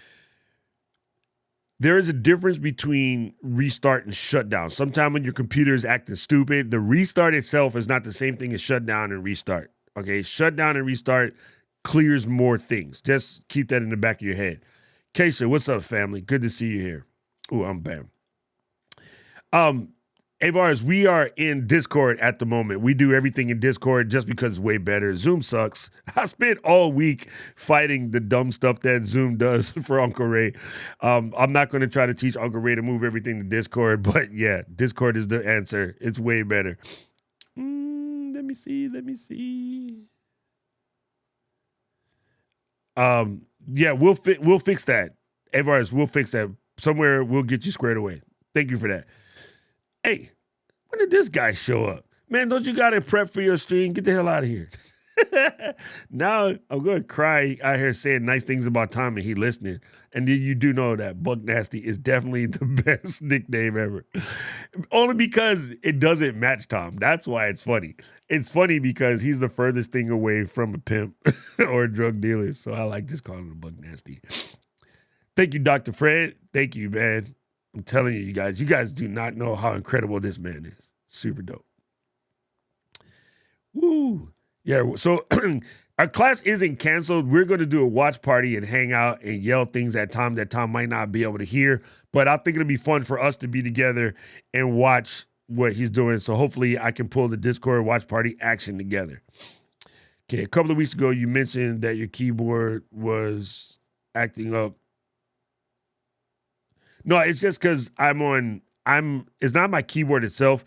There is a difference between restart and shutdown. Sometimes when your computer is acting stupid, the restart itself is not the same thing as shutdown and restart. Okay, shutdown and restart clears more things. Just keep that in the back of your head. Keisha, what's up, family? Good to see you here. Ooh, I'm bam. Avars, we are in Discord at the moment. We do everything in Discord just because it's way better. Zoom sucks. I spent all week fighting the dumb stuff that Zoom does for Uncle Ray. I'm not going to try to teach Uncle Ray to move everything to Discord, but yeah, Discord is the answer. It's way better. Let me see. Yeah, we'll fix that. Avars, we'll fix that. Somewhere we'll get you squared away. Thank you for that. Hey, when did this guy show up? Man, don't you got to prep for your stream? Get the hell out of here. Now I'm going to cry out here saying nice things about Tom and he listening. And you do know that Buck Nasty is definitely the best nickname ever. Only because it doesn't match Tom. That's why it's funny. It's funny because he's the furthest thing away from a pimp or a drug dealer. So I like just calling him Buck Nasty. Thank you, Dr. Fred. Thank you, man. I'm telling you guys do not know how incredible this man is. Super dope. Woo. Yeah, so our class isn't canceled. We're going to do a watch party and hang out and yell things at Tom that Tom might not be able to hear. But I think it'll be fun for us to be together and watch what he's doing. So hopefully I can pull the Discord watch party action together. Okay, a couple of weeks ago, you mentioned that your keyboard was acting up. No, it's just because I it's not my keyboard itself.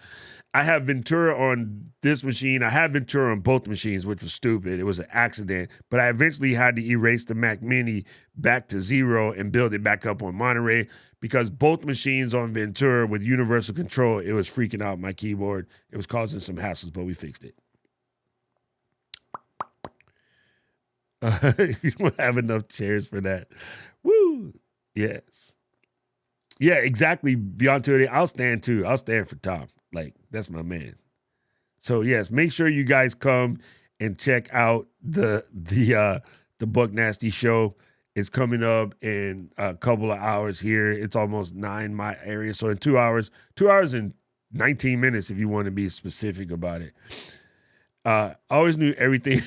I have Ventura on this machine. I had Ventura on both machines, which was stupid. It was an accident. But I eventually had to erase the Mac Mini back to 0 and build it back up on Monterey because both machines on Ventura with universal control, it was freaking out my keyboard. It was causing some hassles, but we fixed it. You don't have enough chairs for that. Woo! Yes. Yeah, exactly. Beyond today, I'll stand too. I'll stand for Tom. Like, that's my man. So yes, make sure you guys come and check out the Buck Nasty show. It's coming up in a couple of hours here. It's almost 9 my area. So in 2 hours and 19 minutes if you want to be specific about it. I always knew everything.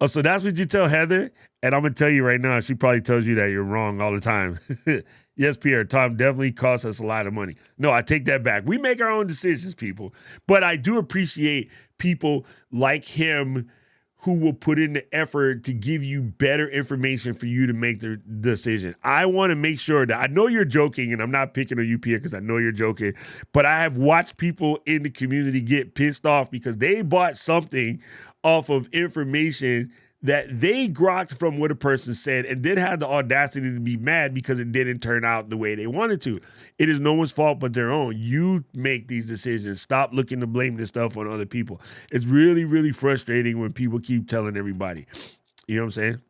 Oh, so that's what you tell Heather? And I'm going to tell you right now, she probably tells you that you're wrong all the time. Yes, Pierre, Tom definitely costs us a lot of money. No, I take that back. We make our own decisions, people. But I do appreciate people like him who will put in the effort to give you better information for you to make the decision. I want to make sure that I know you're joking, and I'm not picking on you, Pierre, because I know you're joking, but I have watched people in the community get pissed off because they bought something off of information that they grokked from what a person said and then had the audacity to be mad because it didn't turn out the way they wanted to. It is no one's fault but their own. You make these decisions. Stop looking to blame this stuff on other people. It's really, really frustrating when people keep telling everybody. You know what I'm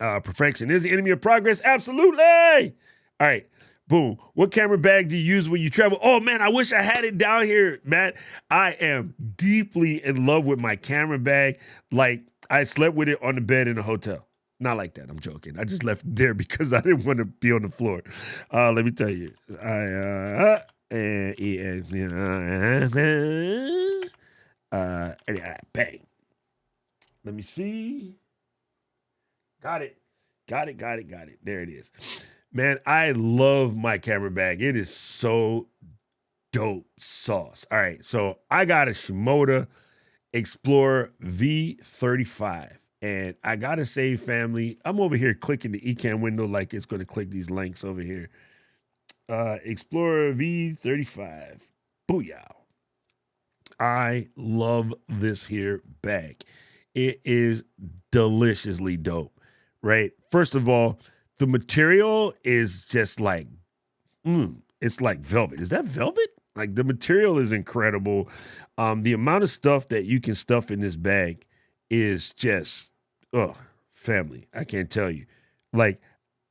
saying? Perfection is the enemy of progress. Absolutely. All right. Boom. What camera bag do you use when you travel? Oh, man, I wish I had it down here, Matt. I am deeply in love with my camera bag. Like, I slept with it on the bed in a hotel. Not like that. I'm joking. I just left it there because I didn't want to be on the floor. Let me tell you. Bang. Let me see. Got it. There it is. Man, I love my camera bag. It is so dope sauce. All right, so I got a Shimoda Explorer V35. And I got to say, family, I'm over here clicking the Ecamm window like it's going to click these links over here. Explorer V35. Booyah. I love this here bag. It is deliciously dope, right? First of all, the material is just like, it's like velvet. Is that velvet? Like the material is incredible. The amount of stuff that you can stuff in this bag is just, family. I can't tell you. Like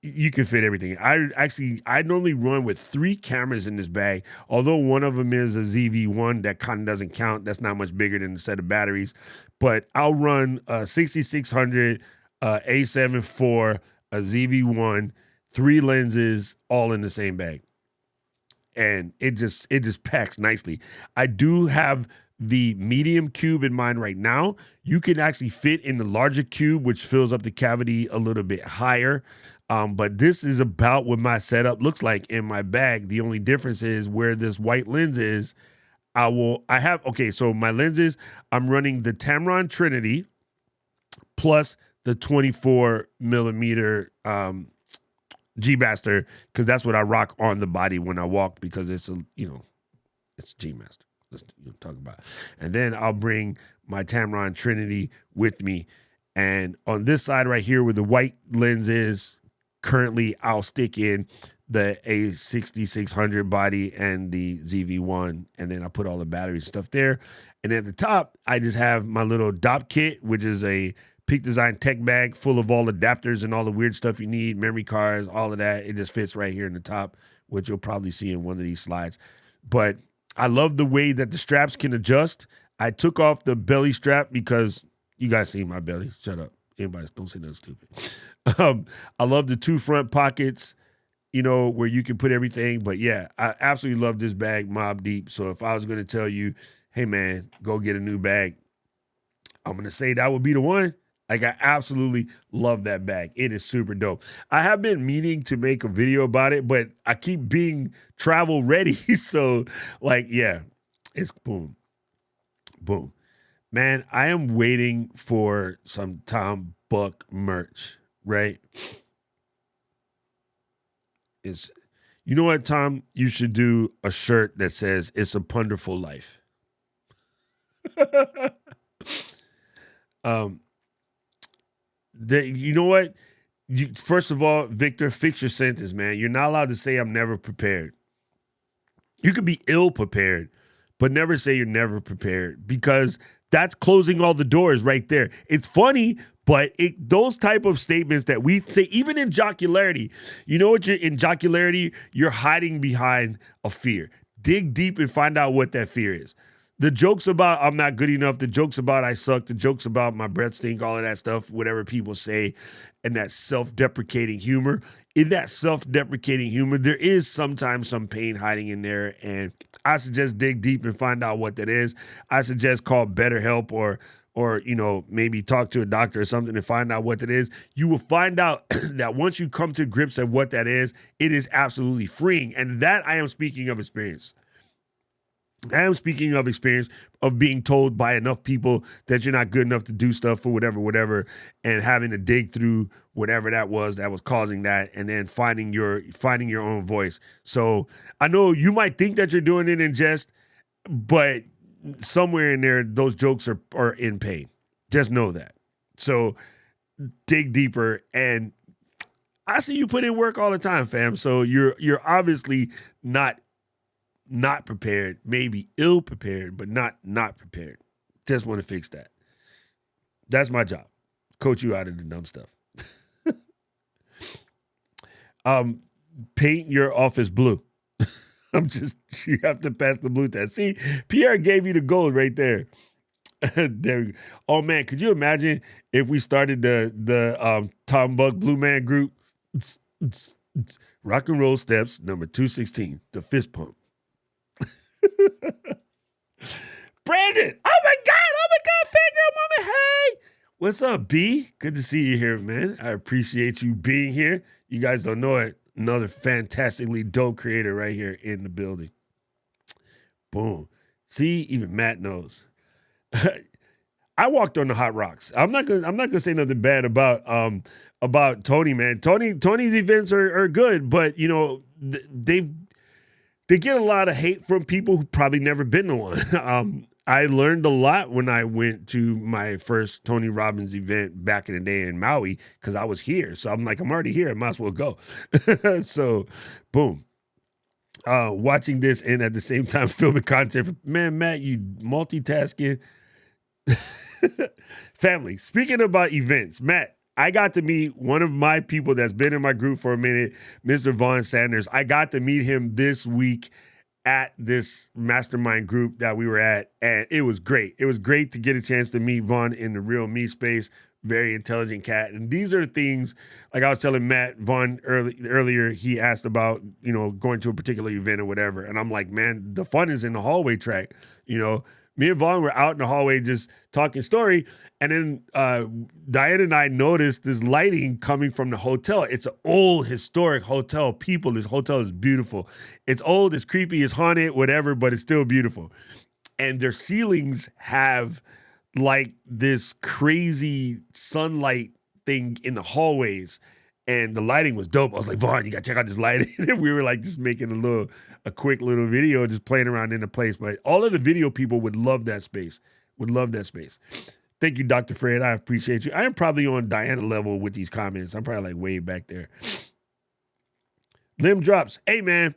you can fit everything. I normally run with 3 cameras in this bag, although one of them is a ZV-1 that kind of doesn't count. That's not much bigger than a set of batteries, but I'll run a 6600, A7 IV, a ZV-1, 3 lenses, all in the same bag. And it just packs nicely. I do have the medium cube in mind right now. You can actually fit in the larger cube, which fills up the cavity a little bit higher. But this is about what my setup looks like in my bag. The only difference is where this white lens is, so my lenses, I'm running the Tamron Trinity plus the 24 millimeter G-Master, because that's what I rock on the body when I walk, because it's it's G-Master. Let's talk about it. And then I'll bring my Tamron Trinity with me. And on this side right here where the white lens is, currently I'll stick in the A6600 body and the ZV-1, and then I put all the battery stuff there. And at the top, I just have my little DOP kit, which is a Peak Design tech bag full of all adapters and all the weird stuff you need, memory cards, all of that. It just fits right here in the top, which you'll probably see in one of these slides. But I love the way that the straps can adjust. I took off the belly strap because you guys see my belly. Shut up. Anybody, don't say nothing stupid. I love the 2 front pockets, where you can put everything. But yeah, I absolutely love this bag, Mob Deep. So if I was going to tell you, hey man, go get a new bag, I'm going to say that would be the one. Like, I absolutely love that bag. It is super dope. I have been meaning to make a video about it, but I keep being travel ready. So, it's boom. Boom. Man, I am waiting for some Tom Buck merch, right? You know what, Tom? You should do a shirt that says "It's a Punderful Life." You know what? First of all, Victor, fix your sentence, man. You're not allowed to say I'm never prepared. You could be ill prepared, but never say you're never prepared, because that's closing all the doors right there. It's funny, but those type of statements that we say, even in jocularity, you know what? In jocularity, you're hiding behind a fear. Dig deep and find out what that fear is. The jokes about I'm not good enough, the jokes about I suck, the jokes about my breath stink, all of that stuff, whatever people say, and that self-deprecating humor. In that self-deprecating humor, there is sometimes some pain hiding in there, and I suggest dig deep and find out what that is. I suggest call BetterHelp or maybe talk to a doctor or something and find out what that is. You will find out that once you come to grips at what that is, it is absolutely freeing, and that I am speaking of experience. I am speaking of experience of being told by enough people that you're not good enough to do stuff or whatever, and having to dig through whatever that was causing that, and then finding your own voice. So I know you might think that you're doing it in jest, but somewhere in there, those jokes are in pain. Just know that. So dig deeper, and I see you put in work all the time, fam. So you're obviously not prepared, maybe ill prepared, but not prepared. Just want to fix that. That's my job. Coach you out of the dumb stuff. Paint your office blue. You have to pass the blue test. See, Pierre gave you the gold right there. There we go. Oh man, could you imagine if we started the Tom Buck Blue Man group? Rock and roll steps, number 216, the fist pump. Brandon, oh my God, fangirl mama, hey. What's up, B? Good to see you here, man. I appreciate you being here. You guys don't know it. Another fantastically dope creator right here in the building. Boom. See, even Matt knows. I walked on the hot rocks. I'm not gonna say nothing bad about Tony, man. Tony's events are good, but they get a lot of hate from people who probably never been to one. I learned a lot when I went to my first Tony Robbins event back in the day in Maui, because I was here. So I'm like, I'm already here. I might as well go. So, boom. Watching this and at the same time filming content. Man, Matt, you multitasking. Family, speaking about events, Matt, I got to meet one of my people that's been in my group for a minute, Mr. Vaughn Sanders. I got to meet him this week at this mastermind group that we were at, and it was great. It was great to get a chance to meet Vaughn in the real me space. Very intelligent cat. And these are things, like I was telling Matt Vaughn earlier, he asked about, going to a particular event or whatever. And I'm like, man, the fun is in the hallway track. Me and Vaughn were out in the hallway just talking story. And then Diane and I noticed this lighting coming from the hotel. It's an old historic hotel. This hotel is beautiful. It's old, it's creepy, it's haunted, whatever, but it's still beautiful. And their ceilings have like this crazy sunlight thing in the hallways. And the lighting was dope. I was like, Vaughn, you got to check out this lighting. And we were like just making a quick little video, just playing around in the place. But all of the video people would love that space. Thank you, Dr. Fred. I appreciate you. I am probably on Diana level with these comments. I'm probably like way back there. Lim Drops. Hey, man.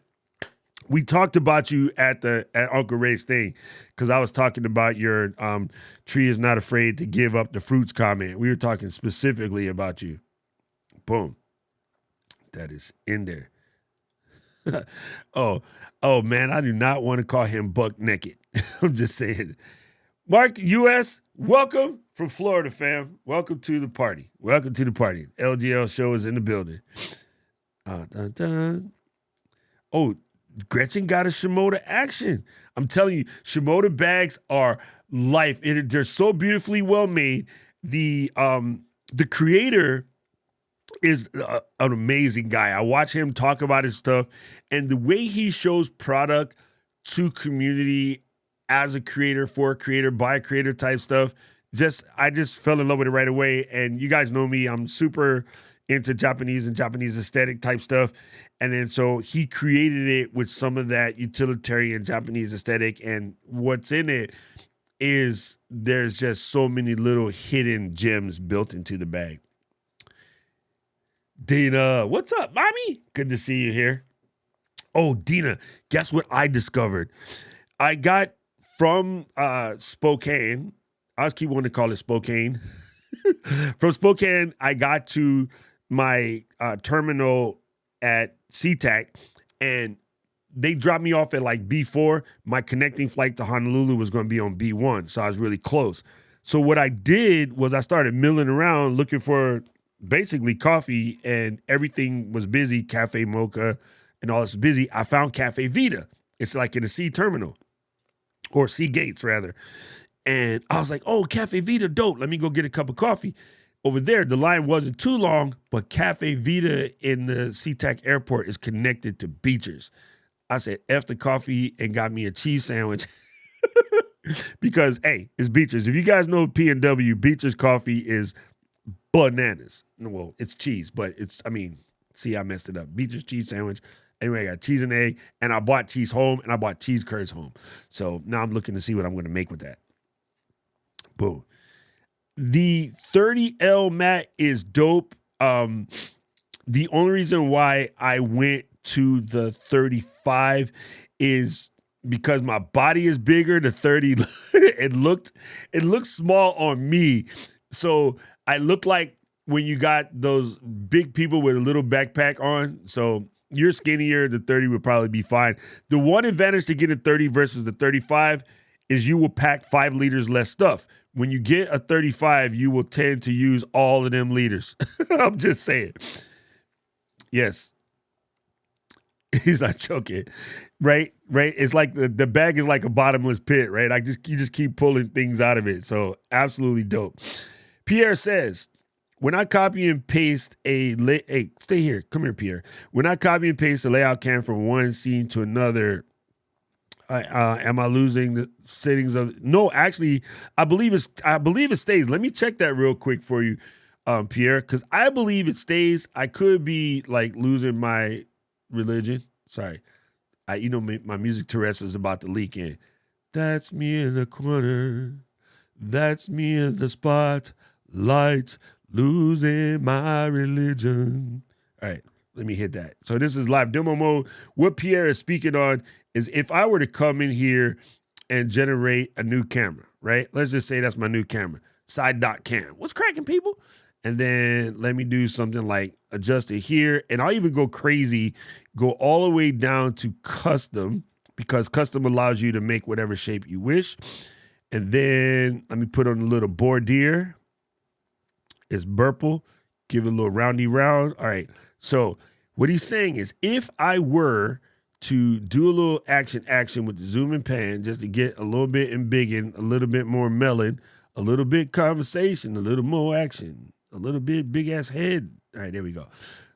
We talked about you at Uncle Ray's thing, because I was talking about your tree is not afraid to give up the fruits comment. We were talking specifically about you. Boom. That is in there. Oh, man, I do not want to call him buck naked. I'm just saying. Mark U.S., welcome from Florida, fam. Welcome to the party. LGL show is in the building. Oh, Gretchen got a Shimoda action. I'm telling you, Shimoda bags are life. They're so beautifully well made. The creator is an amazing guy. I watch him talk about his stuff, and the way he shows product to community as a creator, for a creator, by a creator type stuff, I just fell in love with it right away. And you guys know me, I'm super into Japanese and Japanese aesthetic type stuff. And then so he created it with some of that utilitarian Japanese aesthetic. And what's in it is there's just so many little hidden gems built into the bag. Dina, what's up, mommy? Good to see you here. Oh, Dina, guess what I discovered? I got from Spokane. I just keep wanting to call it Spokane. From Spokane, I got to my terminal at SeaTac, and they dropped me off at like B4. My connecting flight to Honolulu was going to be on B1, so I was really close. So what I did was I started milling around looking for basically coffee, and everything was busy. Cafe Mocha and all this was busy. I found Cafe Vita. It's like in the C terminal, or C gates rather. And I was like, oh, Cafe Vita, dope. Let me go get a cup of coffee. Over there, the line wasn't too long, but Cafe Vita in the SeaTac airport is connected to Beecher's. I said, F the coffee and got me a cheese sandwich. Because, hey, it's Beecher's. If you guys know P&W, Beecher's coffee is bananas. Well, it's cheese, but I messed it up. Beecher's cheese sandwich. Anyway, I got cheese and egg, and I bought cheese home, and I bought cheese curds home. So now I'm looking to see what I'm going to make with that. Boom. The 30L mat is dope. The only reason why I went to the 35 is because my body is bigger. The 30, it looked small on me. So I look like when you got those big people with a little backpack on. So you're skinnier, the 30 would probably be fine. The one advantage to getting 30 versus the 35 is you will pack 5 liters less stuff. When you get a 35, you will tend to use all of them liters. I'm just saying. Yes. He's not joking. Right? It's like the bag is like a bottomless pit, right? You just keep pulling things out of it. So absolutely dope. Pierre says, when I copy and paste hey, stay here. Come here, Pierre. When I copy and paste a layout cam from one scene to another, am I losing the settings of? No, actually, I believe it stays. Let me check that real quick for you, Pierre, because I believe it stays. I could be like losing my religion. Sorry, my music Tourette's was about to leak in. That's me in the corner. That's me in the spotlight, losing my religion. All right, let me hit that. So this is live demo mode. What Pierre is speaking on is if I were to come in here and generate a new camera, right? Let's just say that's my new camera, side dot cam. What's cracking, people? And then let me do something like adjust it here. And I'll even go crazy, go all the way down to custom, because custom allows you to make whatever shape you wish. And then let me put on a little bordier. It's purple. Give it a little roundy round. All right. So what he's saying is if I were to do a little action with the zoom and pan just to get a little bit embiggen, a little bit more melon, a little bit conversation, a little more action, a little bit big ass head. All right, there we go.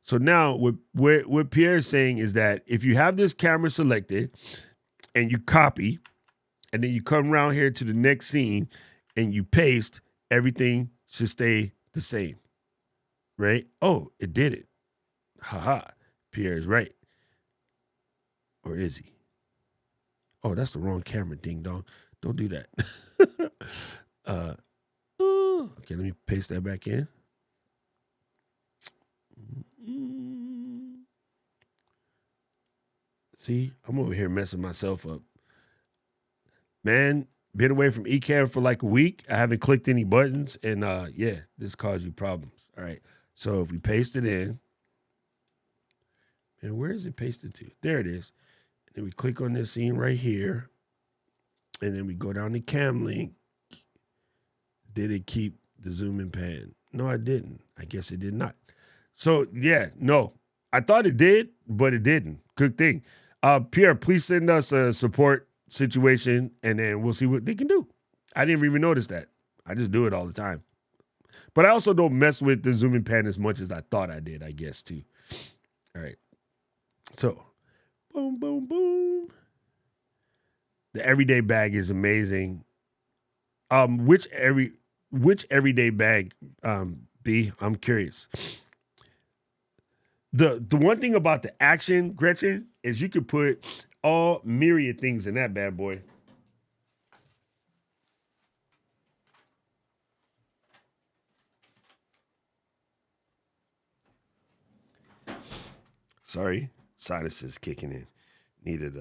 So now what Pierre's saying is that if you have this camera selected and you copy and then you come around here to the next scene and you paste, everything should stay the same, right? Oh, it did it. Haha, Pierre's right. Or is he? Oh, that's the wrong camera, ding dong. Don't do that. Okay, let me paste that back in. See, I'm over here messing myself up. Man, been away from Ecamm for like a week. I haven't clicked any buttons, and yeah, this caused you problems. All right, so if we paste it in, and where is it pasted to? There it is. And then we click on this scene right here, and then we go down to cam link. Did it keep the zoom and pan? No, I didn't. I guess it did not. So yeah, no, I thought it did, but it didn't. Good thing. Pierre, please send us a support situation, and then we'll see what they can do. I didn't even notice that. I just do it all the time. But I also don't mess with the zoom and pan as much as I thought I did, I guess, too. All right. So, boom, boom, boom. The everyday bag is amazing. Which everyday bag, B? I'm curious. The one thing about the action, Gretchen, is you could put all myriad things in that bad boy. Sorry, sinuses kicking in. Needed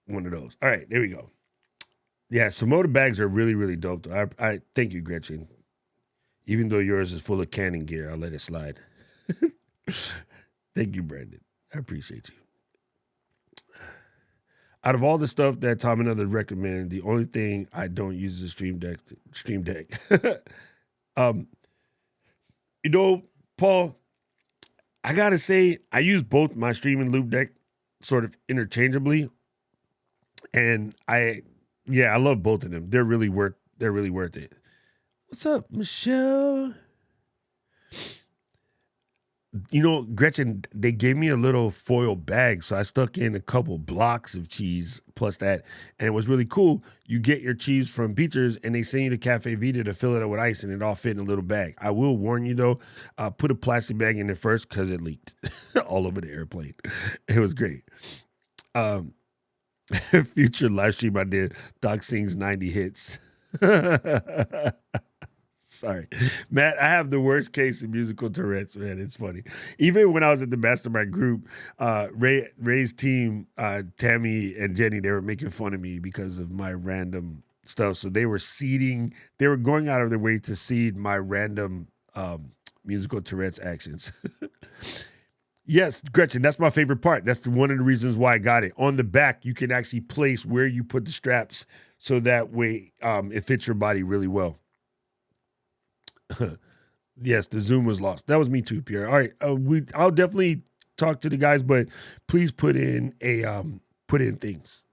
one of those. All right, there we go. Yeah, Shimoda bags are really, really dope. Though. I thank you, Gretchen. Even though yours is full of cannon gear, I'll let it slide. Thank you, Brandon. I appreciate you. Out of all the stuff that Tom and others recommend, the only thing I don't use is Stream Deck. Stream Deck. You know, Paul, I gotta say, I use both my Stream and Loop Deck sort of interchangeably, and I love both of them. They're really worth it. What's up, Michelle? You know, Gretchen, they gave me a little foil bag, so I stuck in a couple blocks of cheese plus that, and it was really cool. You get your cheese from Beechers, and they send you to Cafe Vita to fill it up with ice, and it all fit in a little bag. I will warn you, though, put a plastic bag in there first because it leaked all over the airplane. It was great. Future live stream I did, Doc sings 90 hits. Sorry, Matt, I have the worst case of musical Tourette's, man. It's funny. Even when I was at the Mastermind group, Ray's team, Tammy and Jenny, they were making fun of me because of my random stuff. So they were going out of their way to seed my random musical Tourette's actions. Yes, Gretchen, that's my favorite part. That's one of the reasons why I got it. On the back, you can actually place where you put the straps so that way it fits your body really well. Yes, the Zoom was lost. That was me too, Pierre. All right, I'll definitely talk to the guys, but please put in things.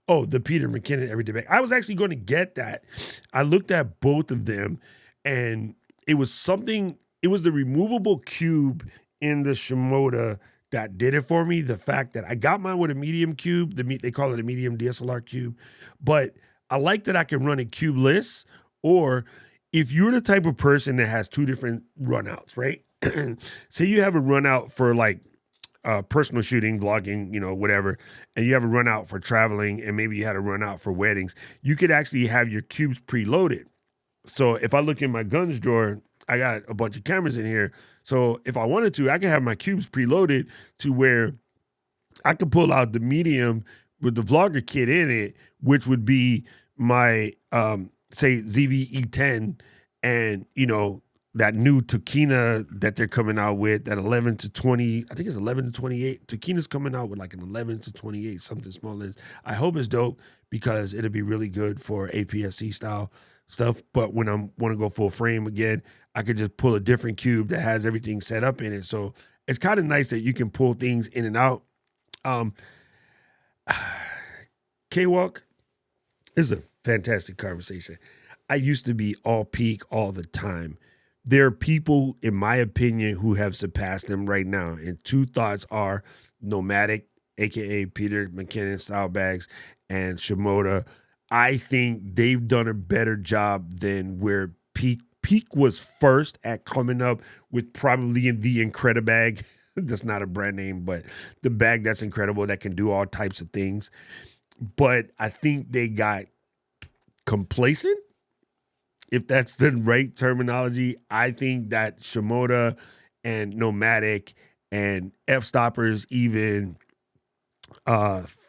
Oh, the Peter McKinnon everyday bag. I was actually going to get that. I looked at both of them, and it was the removable cube in the Shimoda that did it for me. The fact that I got mine with a medium cube, they call it a medium DSLR cube, but I like that I can run it cubeless, or if you're the type of person that has two different runouts, right? Say you have a runout for like personal shooting, vlogging, whatever, and you have a runout for traveling, and maybe you had a runout for weddings, you could actually have your cubes preloaded. So if I look in my guns drawer, I got a bunch of cameras in here. So if I wanted to, I could have my cubes preloaded to where I could pull out the medium with the vlogger kit in it, which would be my say ZV-E10, and that new Tokina that they're coming out with, that 11 to 20, I think it's 11 to 28. Tokina's coming out with like an 11 to 28, something small lens. I hope it's dope because it'll be really good for APS-C style stuff. But when I want to go full frame again, I could just pull a different cube that has everything set up in it. So it's kind of nice that you can pull things in and out. K-Walk is a fantastic conversation. I used to be all peak all the time. There are people, in my opinion, who have surpassed them right now. And two thoughts are Nomadic, aka Peter McKinnon style bags, and Shimoda. I think they've done a better job than where Peak was first at coming up with probably the Incredibag. That's not a brand name, but the bag that's incredible that can do all types of things. But I think they got complacent, if that's the right terminology. I think that Shimoda and Nomadic and F-Stoppers, even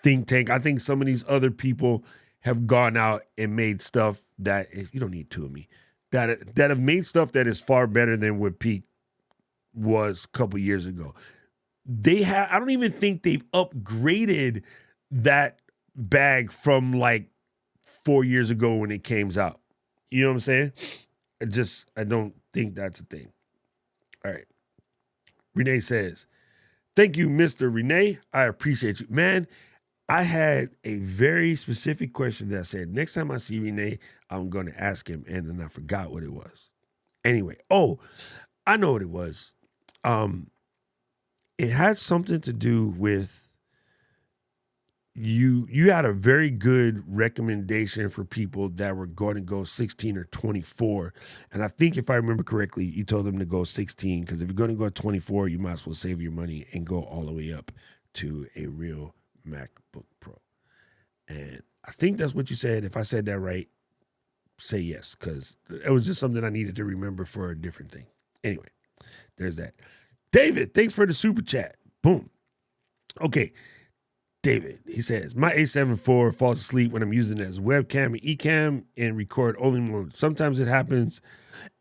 Think Tank, I think some of these other people have gone out and made stuff that, you don't need two of me, that have made stuff that is far better than what Peak was a couple years ago. I don't even think they've upgraded that bag from like 4 years ago when it came out. You know what I'm saying? I don't think that's a thing. All right. Renee says, thank you, Mr. Renee. I appreciate you. Man, I had a very specific question that I said, next time I see Renee, I'm going to ask him, and then I forgot what it was. Anyway, I know what it was. It had something to do with you had a very good recommendation for people that were going to go 16 or 24. And I think if I remember correctly, you told them to go 16 because if you're going to go 24, you might as well save your money and go all the way up to a real MacBook Pro. And I think that's what you said. If I said that right, say yes, because it was just something I needed to remember for a different thing. Anyway, there's that. David, thanks for the super chat. Boom. Okay. David, he says, my A7 IV falls asleep when I'm using it as webcam and eCam and record only mode. Sometimes it happens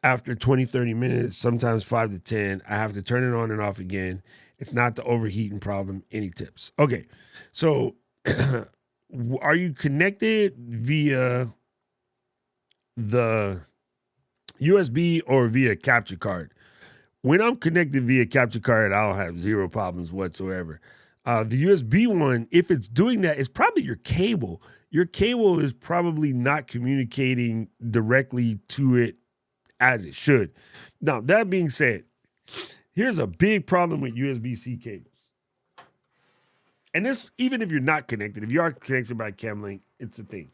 after 20, 30 minutes, sometimes 5 to 10. I have to turn it on and off again. It's not the overheating problem. Any tips? Okay, so are you connected via the USB or via capture card? When I'm connected via capture card, I don't have zero problems whatsoever. The USB one, if it's doing that, it's probably your cable. Your cable is probably not communicating directly to it as it should. Now, that being said, here's a big problem with USB-C cables. And this, even if you're not connected, if you are connected by CamLink, it's a thing.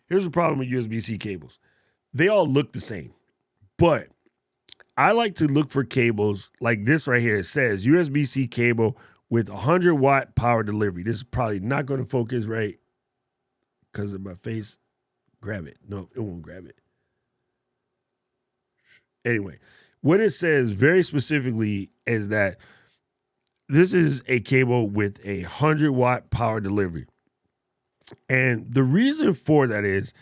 Here's the problem with USB-C cables. They all look the same, but I like to look for cables like this right here. It says USB-C cable with 100-watt power delivery. This is probably not going to focus right because of my face. Grab it. No, it won't grab it. Anyway, what it says very specifically is that this is a cable with a 100-watt power delivery. And the reason for that is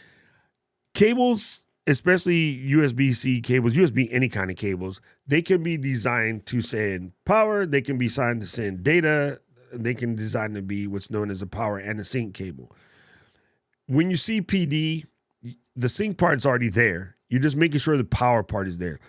cables, especially USB-C cables, USB any kind of cables, they can be designed to send power, they can be designed to send data, they can design to be what's known as a power and a sync cable. When you see PD, the sync part's already there. You're just making sure the power part is there.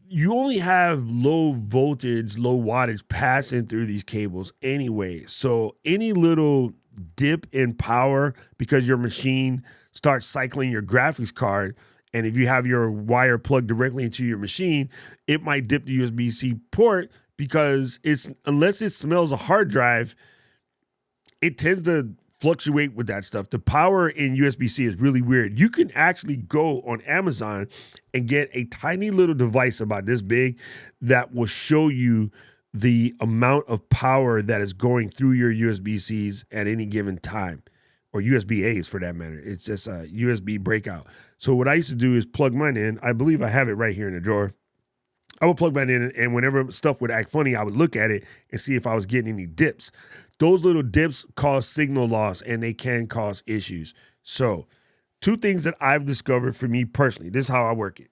You only have low voltage, low wattage passing through these cables anyway. So any little dip in power because your machine starts cycling your graphics card, and if you have your wire plugged directly into your machine, it might dip the USB-C port because unless it smells a hard drive, it tends to fluctuate with that stuff. The power in USB-C is really weird. You can actually go on Amazon and get a tiny little device about this big that will show you the amount of power that is going through your USB-Cs at any given time, or USB-As for that matter. It's just a USB breakout. So what I used to do is plug mine in. I believe I have it right here in the drawer. I would plug mine in, and whenever stuff would act funny, I would look at it and see if I was getting any dips. Those little dips cause signal loss, and they can cause issues. So 2 things that I've discovered for me personally, this is how I work it.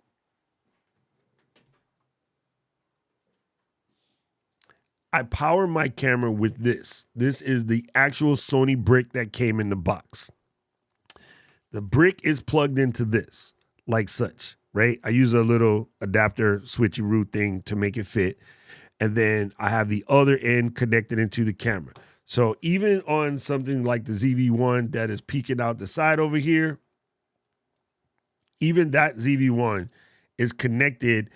I power my camera with this. This is the actual Sony brick that came in the box. The brick is plugged into this, like such, right? I use a little adapter switcheroo thing to make it fit. And then I have the other end connected into the camera. So even on something like the ZV-1 that is peeking out the side over here, even that ZV-1 is connected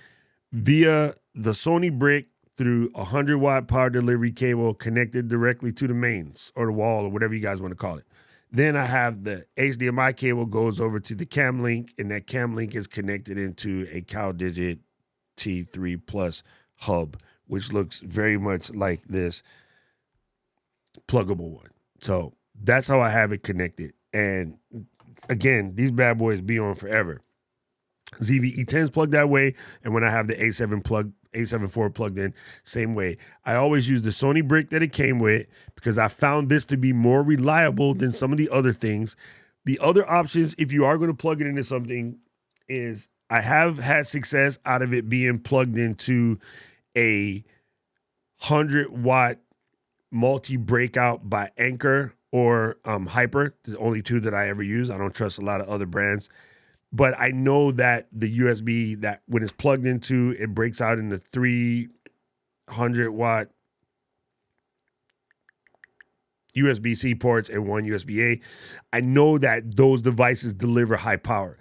via the Sony brick through a 100-watt power delivery cable connected directly to the mains or the wall or whatever you guys want to call it. Then I have the HDMI cable goes over to the CamLink, and that CamLink is connected into a CalDigit T3 Plus hub, which looks very much like this pluggable one. So that's how I have it connected. And again, these bad boys be on forever. ZV-E10's plugged that way, and when I have the A7 IV plugged in, same way. I always use the Sony brick that it came with because I found this to be more reliable than some of the other things. The other options, if you are going to plug it into something, is I have had success out of it being plugged into a 100-watt multi-breakout by Anker or Hyper, the only 2 that I ever use. I don't trust a lot of other brands. But I know that the USB, that when it's plugged into, it breaks out into 300-watt USB-C ports and 1 USB-A. I know that those devices deliver high power.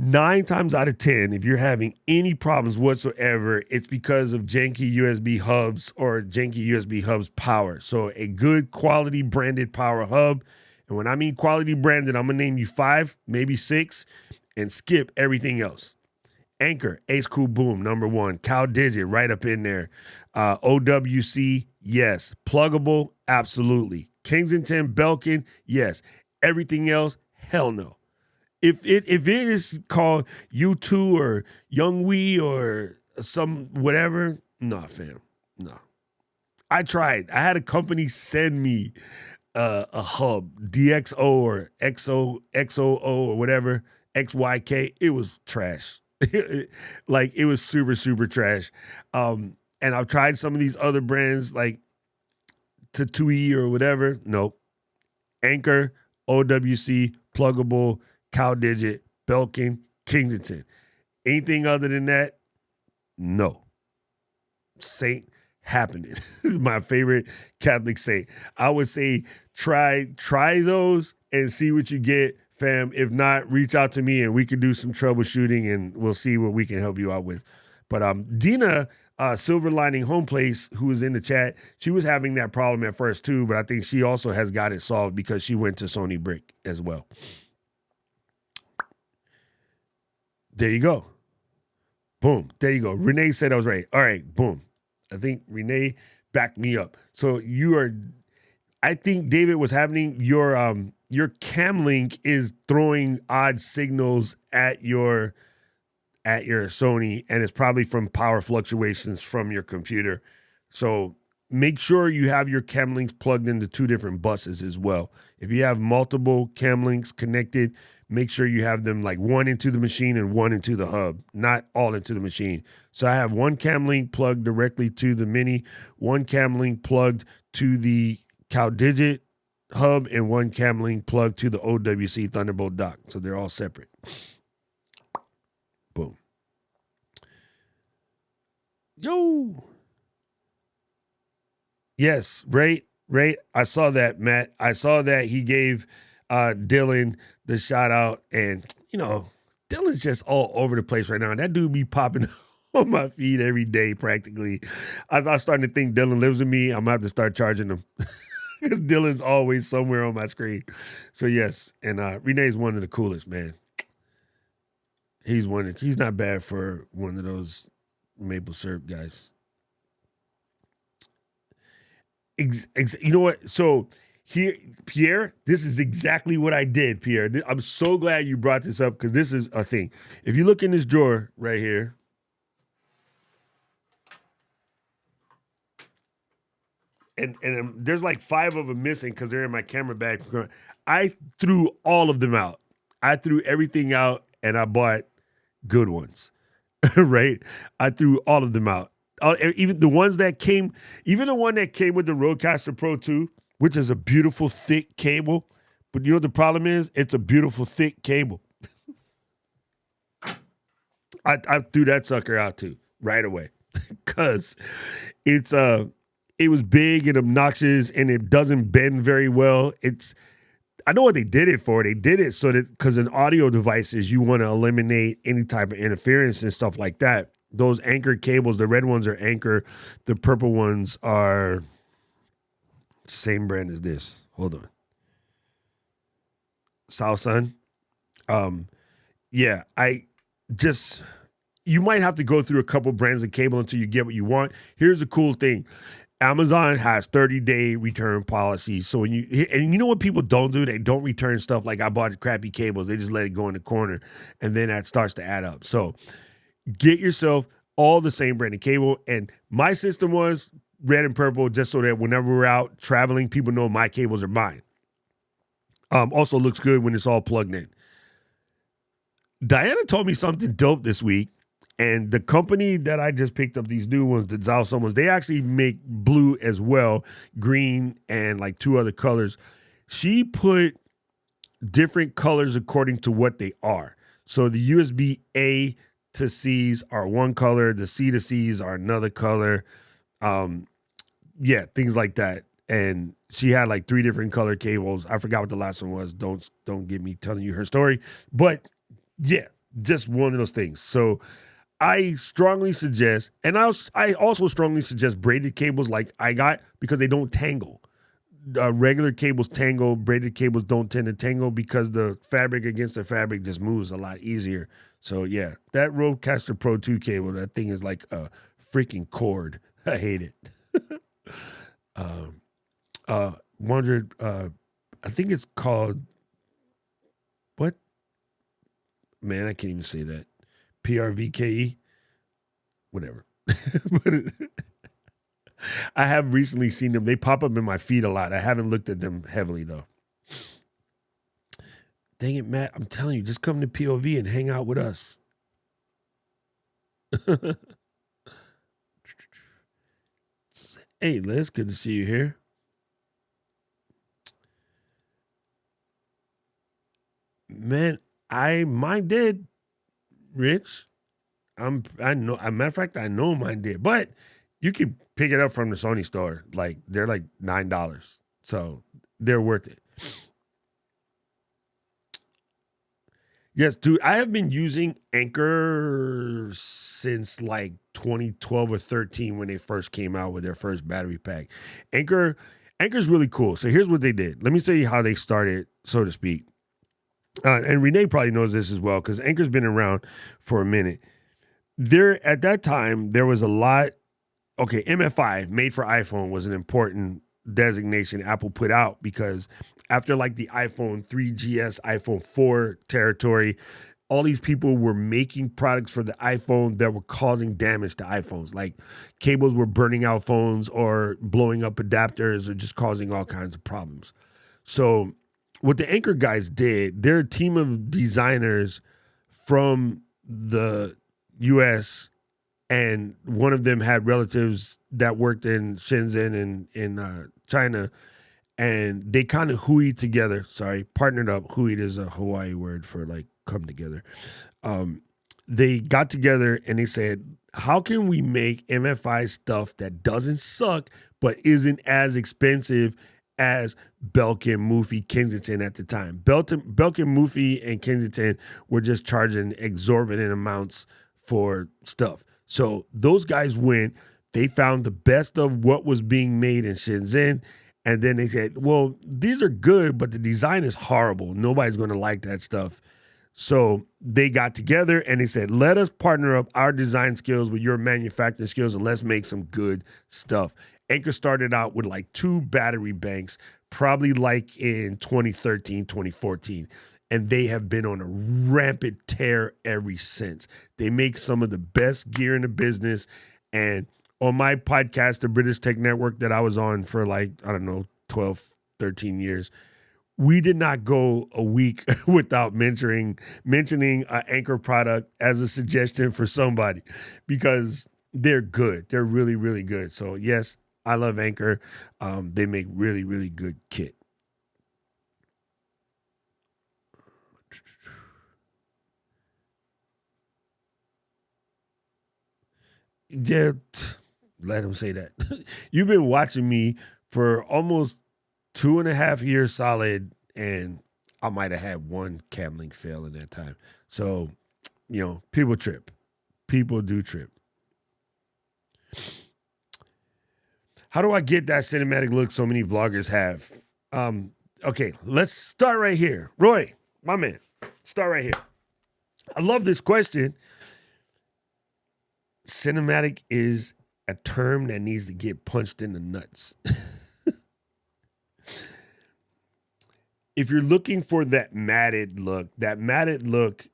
9 times out of 10, if you're having any problems whatsoever, it's because of janky USB hubs or janky USB hubs power. So a good quality branded power hub. And when I mean quality branded, I'm going to name you 5, maybe 6, and skip everything else. Anker, Ace Cool Boom, number 1. CalDigit, right up in there. OWC, yes. Pluggable, absolutely. Kensington, Belkin, yes. Everything else, hell no. If it is called U2 or Youngwee or some whatever, nah, fam, no. I tried. I had a company send me a hub, DXO or XOO or whatever, XYK. It was trash. Like, it was super, super trash. And I've tried some of these other brands like Tatui or whatever. Nope. Anker, OWC, Pluggable, CalDigit, Belkin, Kensington. Anything other than that, no. Saint happening. My favorite Catholic saint. I would say try those and see what you get, fam. If not, reach out to me and we can do some troubleshooting and we'll see what we can help you out with. But Dina, Silver Lining Home Place, who was in the chat, she was having that problem at first too, but I think she also has got it solved because she went to Sony Brick as well. There you go. Boom. There you go. Renee said I was right. All right. Boom. I think Renee backed me up. So I think David was happening. Your Camlink is throwing odd signals at your Sony, and it's probably from power fluctuations from your computer. So make sure you have your Camlinks plugged into 2 different buses as well. If you have multiple Camlinks connected, make sure you have them like 1 into the machine and 1 into the hub, not all into the machine. So I have 1 Camlink plugged directly to the Mini, 1 Camlink plugged to the CalDigit hub, and 1 Camlink plugged to the OWC Thunderbolt dock. So they're all separate. Boom. Yo. Yes, right. I saw that, Matt. I saw that he gave Dylan the shout out, and Dylan's just all over the place right now. And that dude be popping on my feed every day practically. I'm starting to think Dylan lives with me. I'm gonna have to start charging him because Dylan's always somewhere on my screen. So yes, and Renee's one of the coolest, man. He's not bad for one of those maple syrup guys. You know what? So here, Pierre, this is exactly what I did, Pierre. I'm so glad you brought this up because this is a thing. If you look in this drawer right here, and there's like 5 of them missing because they're in my camera bag. I threw all of them out. I threw everything out and I bought good ones, right? I threw all of them out. Even the ones that came, even the one that came with the Rodecaster Pro 2, which is a beautiful thick cable. But you know what the problem is? It's a beautiful thick cable. I threw that sucker out too right away because it was big and obnoxious and it doesn't bend very well. I know what they did it for. They did it so that because in audio devices you want to eliminate any type of interference and stuff like that. Those Anker cables, the red ones are Anker, the purple ones are same brand as this. Hold on. Southsun. Yeah, you might have to go through a couple brands of cable until you get what you want. Here's the cool thing. Amazon has 30-day return policies. So and you know what people don't do? They don't return stuff like I bought crappy cables. They just let it go in the corner and then that starts to add up. So get yourself all the same brand of cable. And my system was red and purple just so that whenever we're out traveling, people know my cables are mine. Also looks good when it's all plugged in. Diana told me something dope this week. And the company that I just picked up, these new ones, the Zalsum ones, they actually make blue as well, green and like 2 other colors. She put different colors according to what they are. So the USB A to C's are one color, the C to C's are another color. Yeah, things like that. And she had like 3 different color cables. I forgot what the last one was. Don't get me telling you her story. But yeah, just one of those things. So I strongly suggest, and I also strongly suggest braided cables like I got, because they don't tangle. Regular cables tangle, braided cables don't tend to tangle because the fabric against the fabric just moves a lot easier. So yeah, that Rodecaster Pro 2 cable, that thing is like a freaking cord. I hate it. Wondered, I think it's called, what? Man, I can't even say that. PRVKE, whatever. But I have recently seen them. They pop up in my feed a lot. I haven't looked at them heavily though. Dang it, Matt. I'm telling you, just come to POV and hang out with us. Hey, Liz, good to see you here. Man, mine did, Rich. I know. As a matter of fact, I know mine did, but you can pick it up from the Sony store. Like they're like $9, so they're worth it. Yes, dude, I have been using Anker since like 2012 or 13 when they first came out with their first battery pack. Anker's really cool. So here's what they did. Let me tell you how they started, so to speak. And Renee probably knows this as well because Anker's been around for a minute. At that time, there was a lot. Okay, MFI, made for iPhone, was an important designation Apple put out because after like the iPhone 3GS, iPhone 4 territory, all these people were making products for the iPhone that were causing damage to iPhones. Like cables were burning out phones or blowing up adapters or just causing all kinds of problems. So what the Anker guys did, they're a team of designers from the US, and one of them had relatives that worked in Shenzhen and in China, and they kind of partnered up. Hooeyed is a Hawaii word for like come together. They got together and they said, how can we make MFI stuff that doesn't suck but isn't as expensive as Belkin, Mophie, Kensington at the time? Belkin, Mophie, and Kensington were just charging exorbitant amounts for stuff. So those guys went, they found the best of what was being made in Shenzhen, and then they said, well, these are good, but the design is horrible. Nobody's going to like that stuff. So they got together and they said, let us partner up our design skills with your manufacturing skills and let's make some good stuff. Anker started out with like 2 battery banks, probably like in 2013, 2014. And they have been on a rampant tear ever since. They make some of the best gear in the business. And on my podcast, the British Tech Network that I was on for like, 12, 13 years, we did not go a week without mentioning an Anker product as a suggestion for somebody because they're good. They're really, really good. So yes, I love Anker. They make really, really good kit. Yeah, let him say that. You've been watching me for almost 2.5 years solid, and I might have had one cam link fail in that time. So, people trip. People do trip. How do I get that cinematic look so many vloggers have? Okay, let's start right here. Roy, my man, start right here. I love this question. Cinematic is a term that needs to get punched in the nuts. If you're looking for that matted look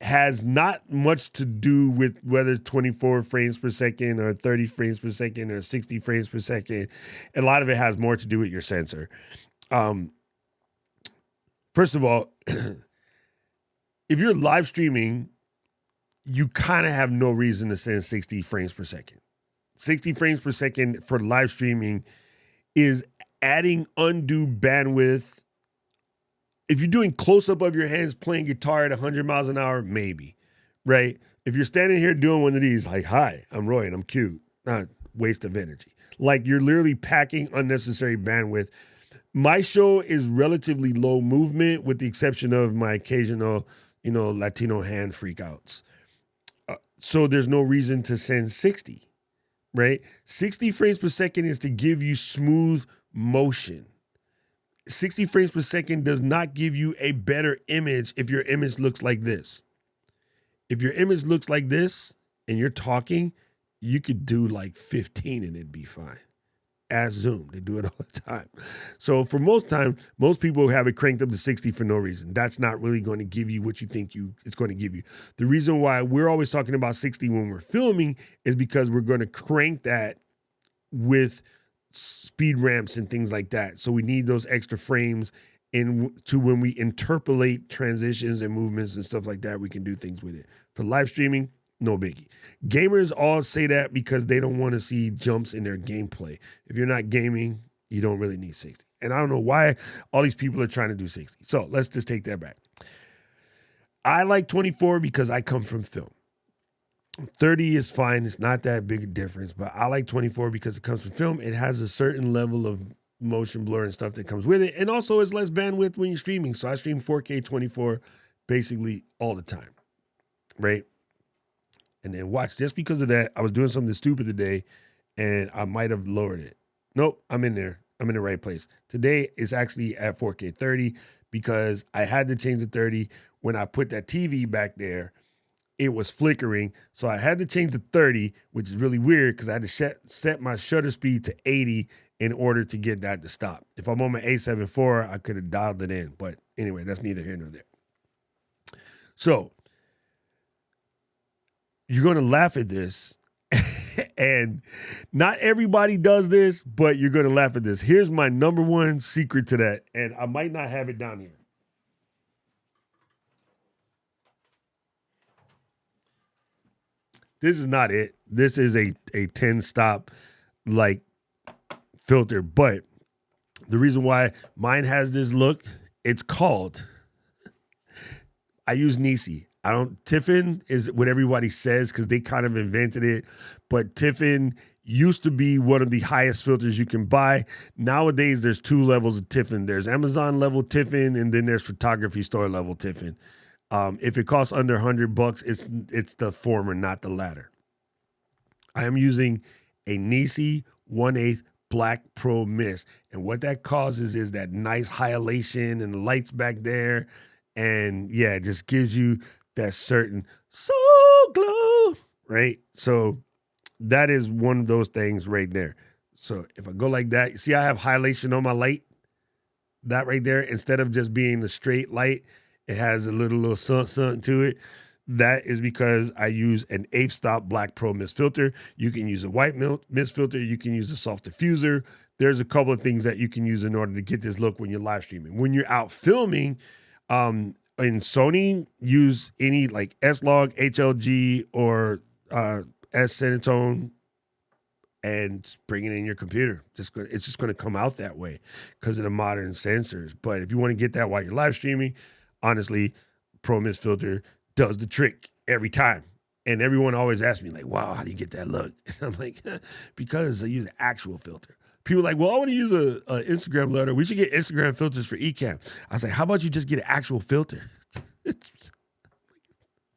has not much to do with whether 24 frames per second or 30 frames per second or 60 frames per second. A lot of it has more to do with your sensor. First of all, if you're live streaming, you kind of have no reason to send 60 frames per second. 60 frames per second for live streaming is adding undue bandwidth. If you're doing close-up of your hands playing guitar at 100 miles an hour, maybe, right? If you're standing here doing one of these, like, hi, I'm Roy and I'm cute, not waste of energy. Like, you're literally packing unnecessary bandwidth. My show is relatively low movement with the exception of my occasional Latino hand freakouts. So there's no reason to send 60, right? 60 frames per second is to give you smooth motion. 60 frames per second does not give you a better image if your image looks like this. If your image looks like this and you're talking, you could do like 15 and it'd be fine. Ask Zoom. They do it all the time. So for most people have it cranked up to 60 for no reason. That's not really going to give you what you think it's going to give you. The reason why we're always talking about 60 when we're filming is because we're going to crank that with speed ramps and things like that. So we need those extra frames to when we interpolate transitions and movements and stuff like that, we can do things with it. For live streaming, no biggie. Gamers all say that because they don't want to see jumps in their gameplay. If you're not gaming, you don't really need 60. And I don't know why all these people are trying to do 60. So let's just take that back. I like 24 because I come from film. 30 is fine. It's not that big a difference, but I like 24 because it comes from film. It has a certain level of motion blur and stuff that comes with it. And also it's less bandwidth when you're streaming. So I stream 4K 24 basically all the time, right? And then watch, just because of that, I was doing something stupid today and I might have lowered it. Nope, I'm in there. I'm in the right place. Today it's actually at 4K 30 because I had to change the 30. When I put that TV back there, it was flickering. So I had to change the 30, which is really weird because I had to set my shutter speed to 80 in order to get that to stop. If I'm on my A7 IV, I could have dialed it in. But anyway, that's neither here nor there. So you're going to laugh at this. And not everybody does this, but you're going to laugh at this. Here's my number one secret to that. And I might not have it down here. This is not it. This is a 10-stop like filter. But the reason why mine has this look, it's called, I use Nisi. Tiffin is what everybody says because they kind of invented it. But Tiffin used to be one of the highest filters you can buy. Nowadays, there's two levels of Tiffin. There's Amazon level Tiffin, and then there's photography store level Tiffin. If it costs under $100, it's the former, not the latter. I am using a Nisi 1/8 Black Pro Mist. And what that causes is that nice highlightation and the lights back there. And yeah, it just gives you that certain soul glow, right? So that is one of those things right there. So if I go like that, see, I have highlightation on my light. That right there, instead of just being a straight light, it has a little something to it. That is because I use an 8th stop Black Pro Mist filter. You can use a white mist filter. You can use a soft diffuser. There's a couple of things that you can use in order to get this look when you're live streaming. When you're out filming, in Sony, use any like S-Log, HLG, or S-Cinetone and bring it in your computer. It's just going to come out that way because of the modern sensors. But if you want to get that while you're live streaming, honestly, Pro Mist filter does the trick every time. And everyone always asks me like, wow, how do you get that look? And I'm like, because I use an actual filter. People are like, well, I want to use an Instagram letter. We should get Instagram filters for Ecamm. I was like, how about you just get an actual filter? It's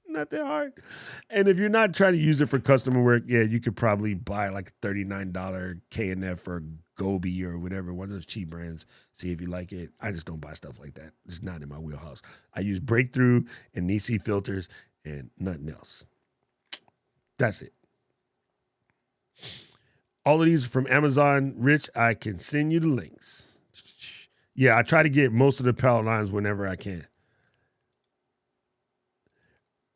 not that hard. And if you're not trying to use it for customer work, yeah, you could probably buy like a $39 KNF or Gobi or whatever, one of those cheap brands, see if you like it. I just don't buy stuff like that. It's not in my wheelhouse. I use Breakthrough and Nisi filters and nothing else. That's it. All of these are from Amazon. Rich, I can send you the links. Yeah, I try to get most of the palette lines whenever I can.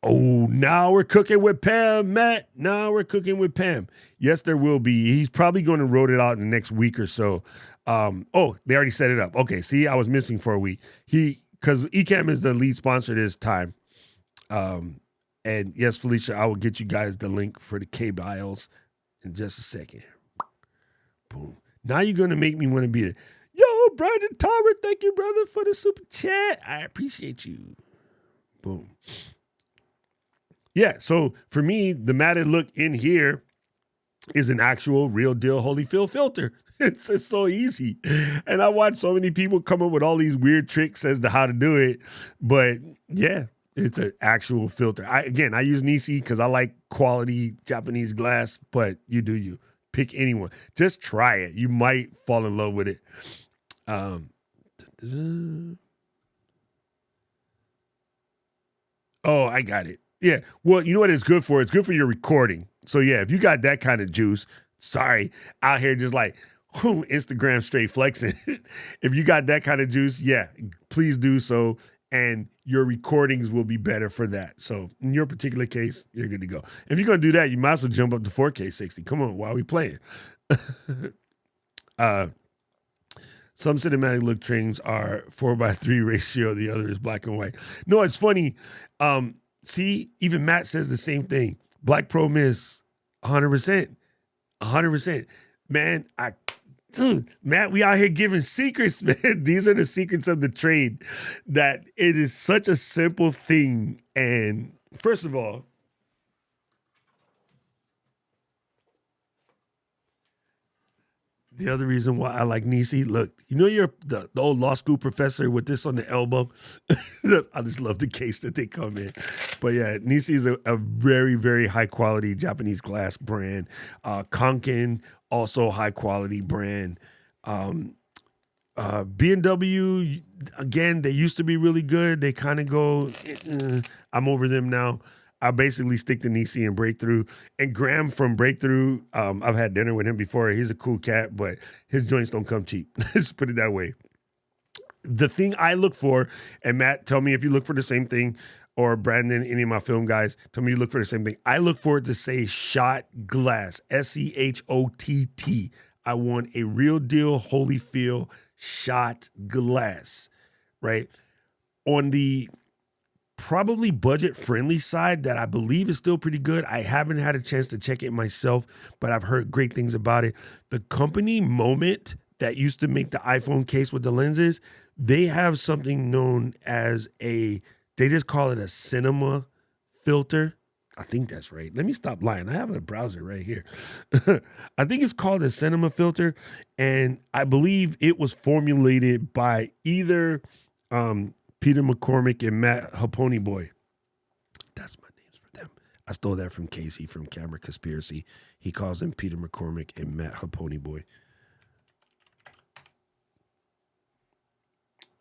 Oh, now we're cooking with Pam, Matt. Now we're cooking with Pam. Yes, there will be. He's probably going to roll it out in the next week or so. Oh, they already set it up. Okay, see, I was missing for a week. Because Ecamm is the lead sponsor this time. And yes, Felicia, I will get you guys the link for the K-Bios in just a second. Boom. Now you're going to make me want to be yo, Brandon Tarver, thank you, brother, for the super chat. I appreciate you. Boom. Yeah, so for me, the matted look in here is an actual real deal Holyfield filter. It's so easy. And I watch so many people come up with all these weird tricks as to how to do it. But yeah, It's an actual filter. I use Nisi because I like quality Japanese glass, but you do you. Pick anyone. Just try it. You might fall in love with it. Oh, I got it. Yeah. Well, you know what it's good for? It's good for your recording. So yeah, if you got that kind of juice, sorry, out here just like Instagram straight flexing. If you got that kind of juice, yeah, please do so. And your recordings will be better for that. So in your particular case, you're good to go. If you're going to do that, you might as well jump up to 4K 60. Come on, while we playing. Some cinematic look trains are 4:3 ratio. The other is black and white. No, it's funny. See, even Matt says the same thing. Black Pro Miss, 100%. 100%. Man, Matt, we out here giving secrets, man. These are the secrets of the trade, that it is such a simple thing. And first of all, the other reason why I like Nisi, look, you know, you're the old law school professor with this on the elbow. I just love the case that they come in. But yeah, Nisi is a very, very high quality Japanese glass brand. Kanken, also high quality brand. B&W, again, they used to be really good. They kind of go, I'm over them now. I basically stick to Nisi and Breakthrough. And Graham from Breakthrough, I've had dinner with him before. He's a cool cat, but his joints don't come cheap. Let's put it that way. The thing I look for, and Matt, tell me if you look for the same thing, or Brandon, any of my film guys, tell me you look for the same thing. I look for it to say shot glass, SEHOTT. I want a real deal Holyfield shot glass, right? On the probably budget-friendly side that I believe is still pretty good. I haven't had a chance to check it myself, but I've heard great things about it. The company Moment that used to make the iPhone case with the lenses, they have something known as they just call it a cinema filter. I think that's right. Let me stop lying. I have a browser right here. I think it's called a cinema filter, and I believe it was formulated by either Peter McCormick and Matt Haponi Boy. That's my names for them. I stole that from Casey from Camera Conspiracy. He calls them Peter McCormick and Matt Haponi Boy.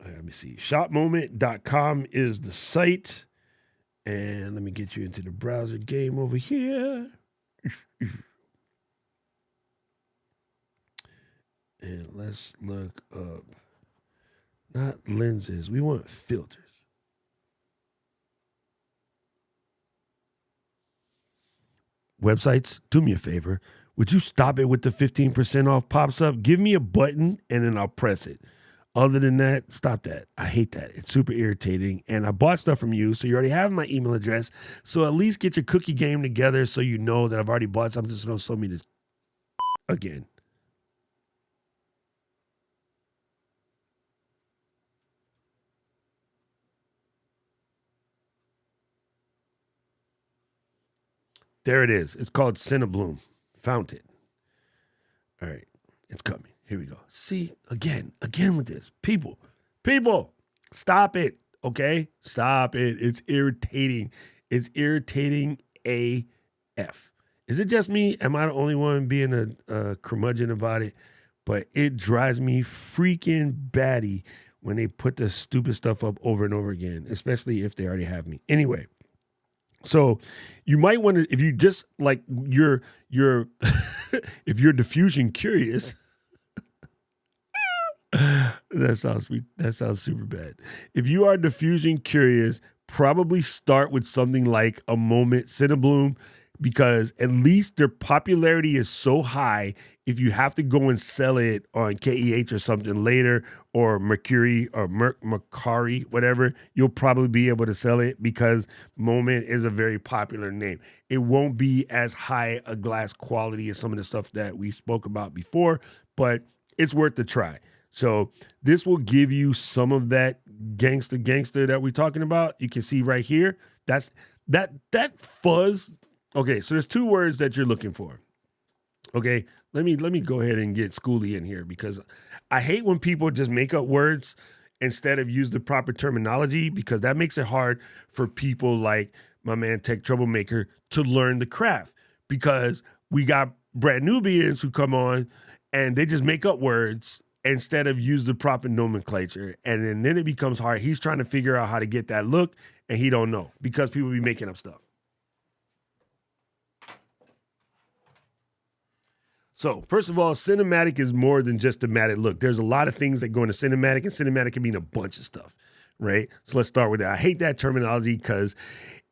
Let me see. Shopmoment.com is the site. And let me get you into the browser game over here. And let's look up, not lenses, we want filters. Websites, do me a favor. Would you stop it with the 15% off pops up? Give me a button and then I'll press it. Other than that, stop that. I hate that. It's super irritating. And I bought stuff from you, so you already have my email address. So at least get your cookie game together so you know that I've already bought something, so don't show me this again. There it is. It's called Cinebloom. Found it. All right. It's coming. Here we go. See, again with this. People, stop it, okay? Stop it. It's irritating. It's irritating AF. Is it just me? Am I the only one being a curmudgeon about it? But it drives me freaking batty when they put this stupid stuff up over and over again, especially if they already have me. Anyway, so you might want to, if you just like you're if you're diffusion curious, that sounds sweet. That sounds super bad. If you are diffusion curious, probably start with something like a Moment Cinebloom, because at least their popularity is so high. If you have to go and sell it on KEH or something later, or Mercury or Mercari, whatever, you'll probably be able to sell it because Moment is a very popular name. It won't be as high a glass quality as some of the stuff that we spoke about before, but it's worth the try. So this will give you some of that gangster that we're talking about. You can see right here. That's that fuzz. Okay, so there's two words that you're looking for. Okay, let me go ahead and get Schooly in here, because I hate when people just make up words instead of use the proper terminology, because that makes it hard for people like my man Tech Troublemaker to learn the craft, because we got brand Nubians who come on and they just make up words instead of use the proper nomenclature. And then it becomes hard. He's trying to figure out how to get that look and he don't know because people be making up stuff. So first of all, cinematic is more than just a matted look. There's a lot of things that go into cinematic, and cinematic can mean a bunch of stuff, right? So let's start with that. I hate that terminology because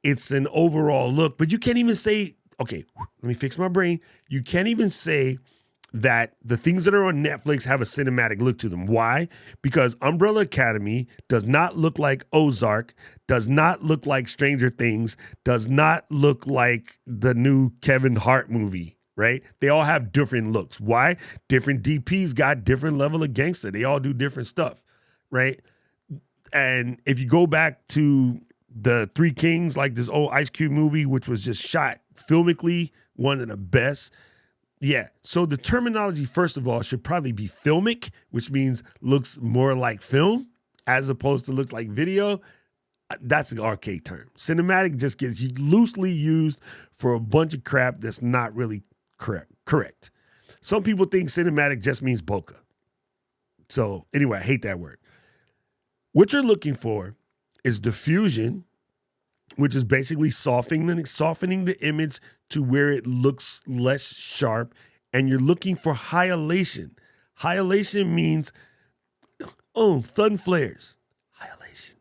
it's an overall look, but you can't even say, okay, let me fix my brain. You can't even say that the things that are on Netflix have a cinematic look to them. Why? Because Umbrella Academy does not look like Ozark, does not look like Stranger Things, does not look like the new Kevin Hart movie. Right? They all have different looks. Why? Different DPs got different level of gangster. They all do different stuff, right? And if you go back to the Three Kings, like this old Ice Cube movie, which was just shot filmically, one of the best. Yeah. So the terminology, first of all, should probably be filmic, which means looks more like film as opposed to looks like video. That's an arcade term. Cinematic just gets loosely used for a bunch of crap that's not really correct. Some people think cinematic just means bokeh. So anyway, I hate that word. What you're looking for is diffusion, which is basically softening the image to where it looks less sharp. And you're looking for highlightation. Highlightation means, sun flares. Highlightation.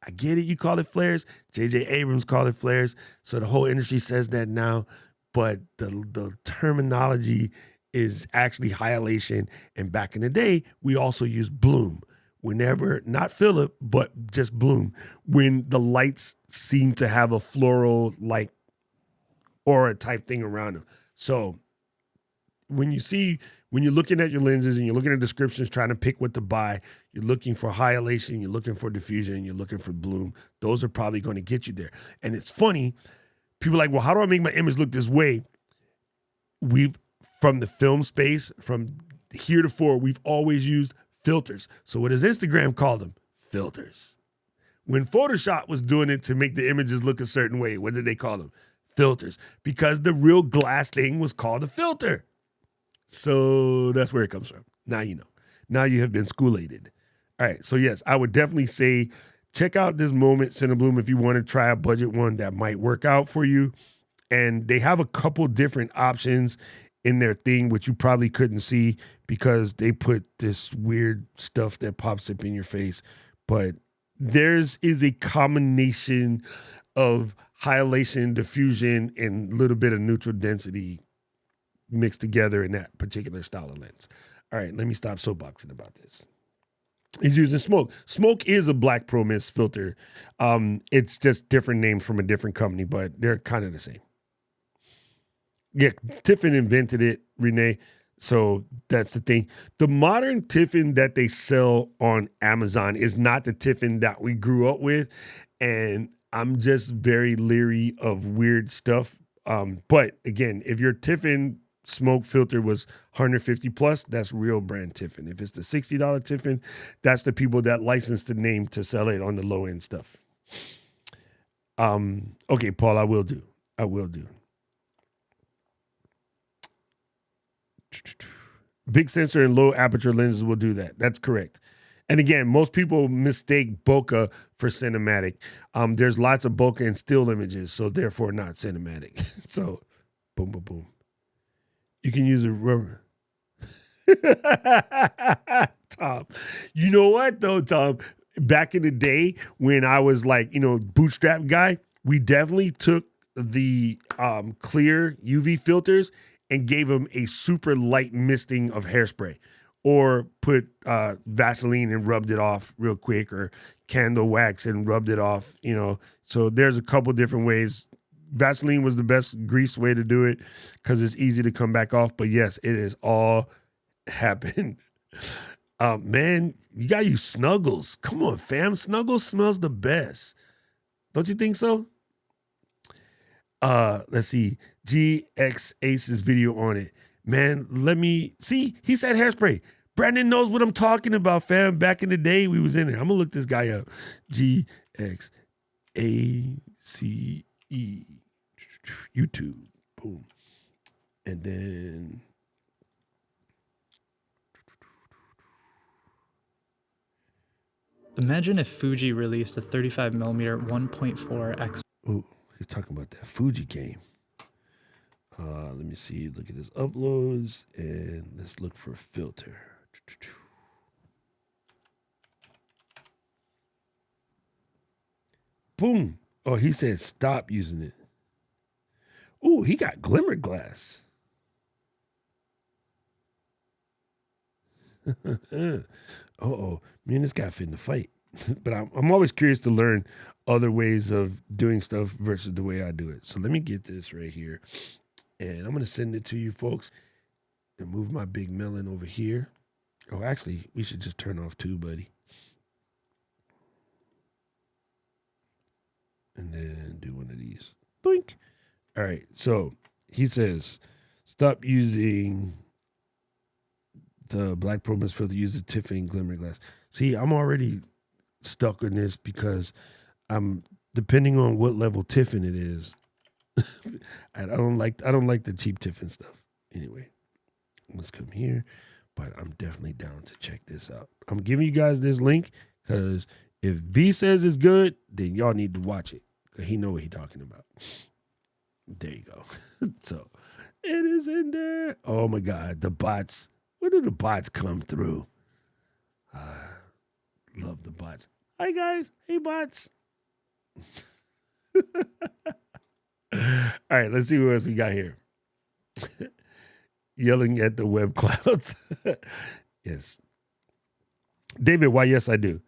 I get it. You call it flares. J.J. Abrams called it flares. So the whole industry says that now. But the terminology is actually highlightation. And back in the day, we also used bloom. Whenever, not Philip, but just bloom. When the lights seem to have a floral like aura type thing around them. So when you're looking at your lenses and you're looking at descriptions, trying to pick what to buy, you're looking for highlightation, you're looking for diffusion, you're looking for bloom. Those are probably going to get you there. And it's funny. People are like, well, how do I make my image look this way? From the film space, from heretofore, we've always used filters. So what does Instagram call them? Filters. When Photoshop was doing it to make the images look a certain way, what did they call them? Filters. Because the real glass thing was called a filter. So that's where it comes from. Now you know. Now you have been school-aided. All right. So yes, I would definitely say check out this Moment Cinebloom if you want to try a budget one that might work out for you. And they have a couple different options in their thing, which you probably couldn't see because they put this weird stuff that pops up in your face. But theirs is a combination of highlightation, diffusion, and a little bit of neutral density mixed together in that particular style of lens. All right, let me stop soapboxing about this. He's using smoke. Smoke is a Black Pro Mist filter. It's just different names from a different company, but they're kind of the same. Yeah, Tiffin invented it, Renee. So that's the thing. The modern Tiffin that they sell on Amazon is not the Tiffin that we grew up with. And I'm just very leery of weird stuff. But again, if your Tiffin smoke filter was 150 plus, that's real brand Tiffin. If it's the $60 Tiffin, that's the people that license the name to sell it on the low end stuff. Okay, Paul, I will do. Big sensor and low aperture lenses will do that. That's correct. And again, most people mistake bokeh for cinematic. There's lots of bokeh in still images, so therefore not cinematic. So, boom, boom, boom. You can use a rubber. Tom, you know what though, Tom? Back in the day when I was like, bootstrap guy, we definitely took the clear UV filters and gave them a super light misting of hairspray, or put Vaseline and rubbed it off real quick, or candle wax and rubbed it off, So there's a couple different ways. Vaseline was the best grease way to do it because it's easy to come back off. But yes, it has all happened. Man, you got to use Snuggles. Come on, fam. Snuggles smells the best. Don't you think so? Let's see. GX Ace's video on it. Man, let me see. He said hairspray. Brandon knows what I'm talking about, fam. Back in the day, we was in there. I'm gonna look this guy up. GXACE. YouTube. Boom. And then Imagine if Fuji released a 35mm 1.4x. oh, he's talking about that Fuji game. Let me see. Look at his uploads and let's look for a filter. Boom. Oh, he said stop using it. Ooh, he got glimmer glass. Uh-oh. Me and this guy fit in the fight. But I'm always curious to learn other ways of doing stuff versus the way I do it. So let me get this right here. And I'm going to send it to you folks and move my big melon over here. Oh, actually, we should just turn off too, buddy. And then do one of these. Boink. All right. So he says, stop using the Black Pro Mist filter. Use the Tiffany Glimmer Glass. See, I'm already stuck in this because I'm depending on what level Tiffin it is. I don't like the cheap Tiffin stuff. Anyway, let's come here. But I'm definitely down to check this out. I'm giving you guys this link because if B says it's good, then y'all need to watch it. He know what he's talking about. There you go. So it is in there. Oh my God, the bots. Where do the bots come through? Love the bots. Hi guys. Hey bots. All right, let's see what else we got here. Yelling at the web clouds. Yes. David, why yes, I do.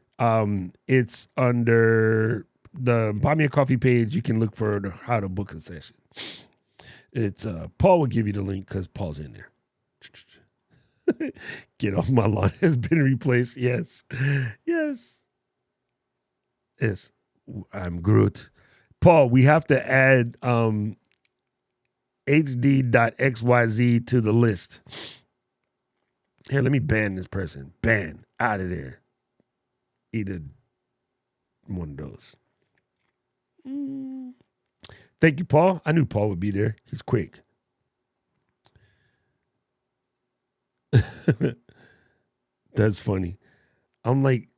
It's under the Buy Me a Coffee page. You can look for how to book a session. It's Paul will give you the link because Paul's in there. Get off my lawn has been replaced. Yes. Yes. Yes. I'm Groot. Paul, we have to add hd.xyz to the list. Here, let me ban this person. Ban. Out of there. Either one of those. Thank you, Paul. I knew Paul would be there. He's quick. That's funny. I'm like,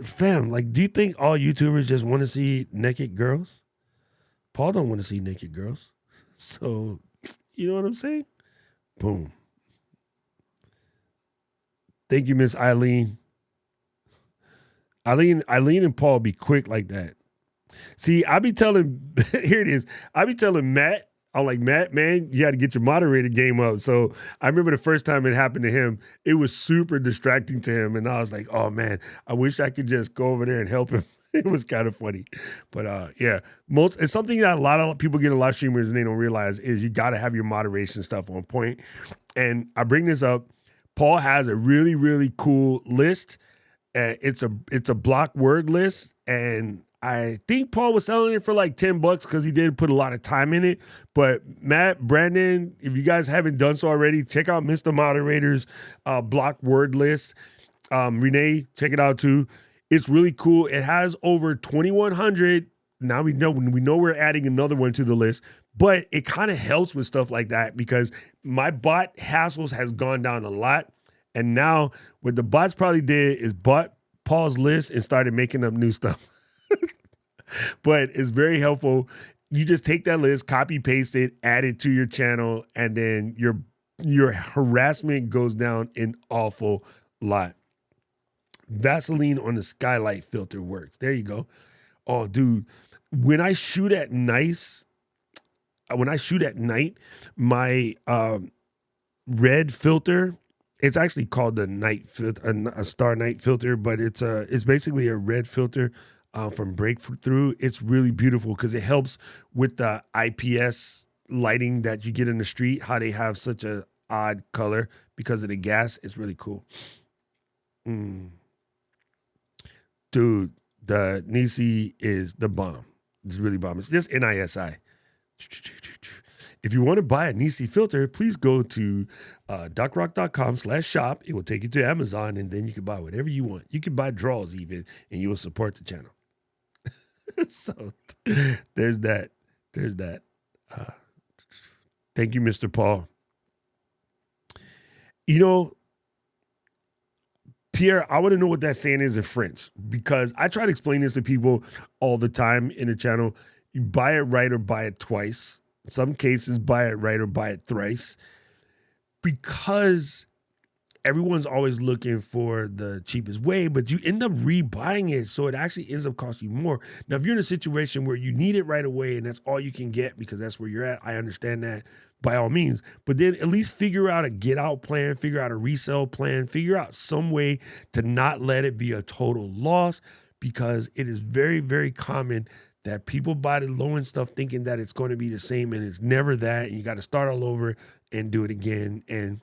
fam, like, do you think all YouTubers just want to see naked girls? Paul don't want to see naked girls. So, you know what I'm saying? Boom. Thank you, Miss Eileen. Eileen and Paul be quick like that. See, I be telling, here it is. I be telling Matt, I'm like, Matt, man, you got to get your moderator game up. So I remember the first time it happened to him, it was super distracting to him. And I was like, oh man, I wish I could just go over there and help him. It was kind of funny. But yeah, it's something that a lot of people get in live streamers and they don't realize is you got to have your moderation stuff on point. And I bring this up. Paul has a really, really cool list. It's a block word list. And I think Paul was selling it for like $10 because he did put a lot of time in it. But Matt, Brandon, if you guys haven't done so already, check out Mr. Moderator's block word list. Renee, check it out too. It's really cool. It has over 2,100. Now we know we're adding another one to the list, but it kind of helps with stuff like that because my bot hassles has gone down a lot. And now what the bots probably did is bought Paul's list and started making up new stuff. But it's very helpful. You just take that list, copy, paste it, add it to your channel, and then your harassment goes down an awful lot. Vaseline on the skylight filter works. There you go. Oh, dude, when I shoot at night, my red filter, it's actually called the night filter, a star night filter, but it's basically a red filter from Breakthrough. It's really beautiful because it helps with the IPS lighting that you get in the street, how they have such a odd color because of the gas. It's really cool. Dude, the Nisi is the bomb. It's really bomb. It's just NISI. If you want to buy a Nisi filter, please go to docrock.com/shop. It will take you to Amazon, and then you can buy whatever you want. You can buy draws even, and you will support the channel. So there's that. There's that. Thank you, Mr. Paul. You know, Pierre, I want to know what that saying is in French, because I try to explain this to people all the time in the channel. You buy it right or buy it twice. In some cases, buy it right or buy it thrice, because everyone's always looking for the cheapest way, but you end up rebuying it, so it actually ends up costing you more. Now, if you're in a situation where you need it right away and that's all you can get because that's where you're at, I understand that, by all means. But then at least figure out a get out plan, figure out a resell plan, figure out some way to not let it be a total loss, because it is very, very common that people buy the low-end stuff thinking that it's going to be the same, and it's never that, and you got to start all over and do it again, and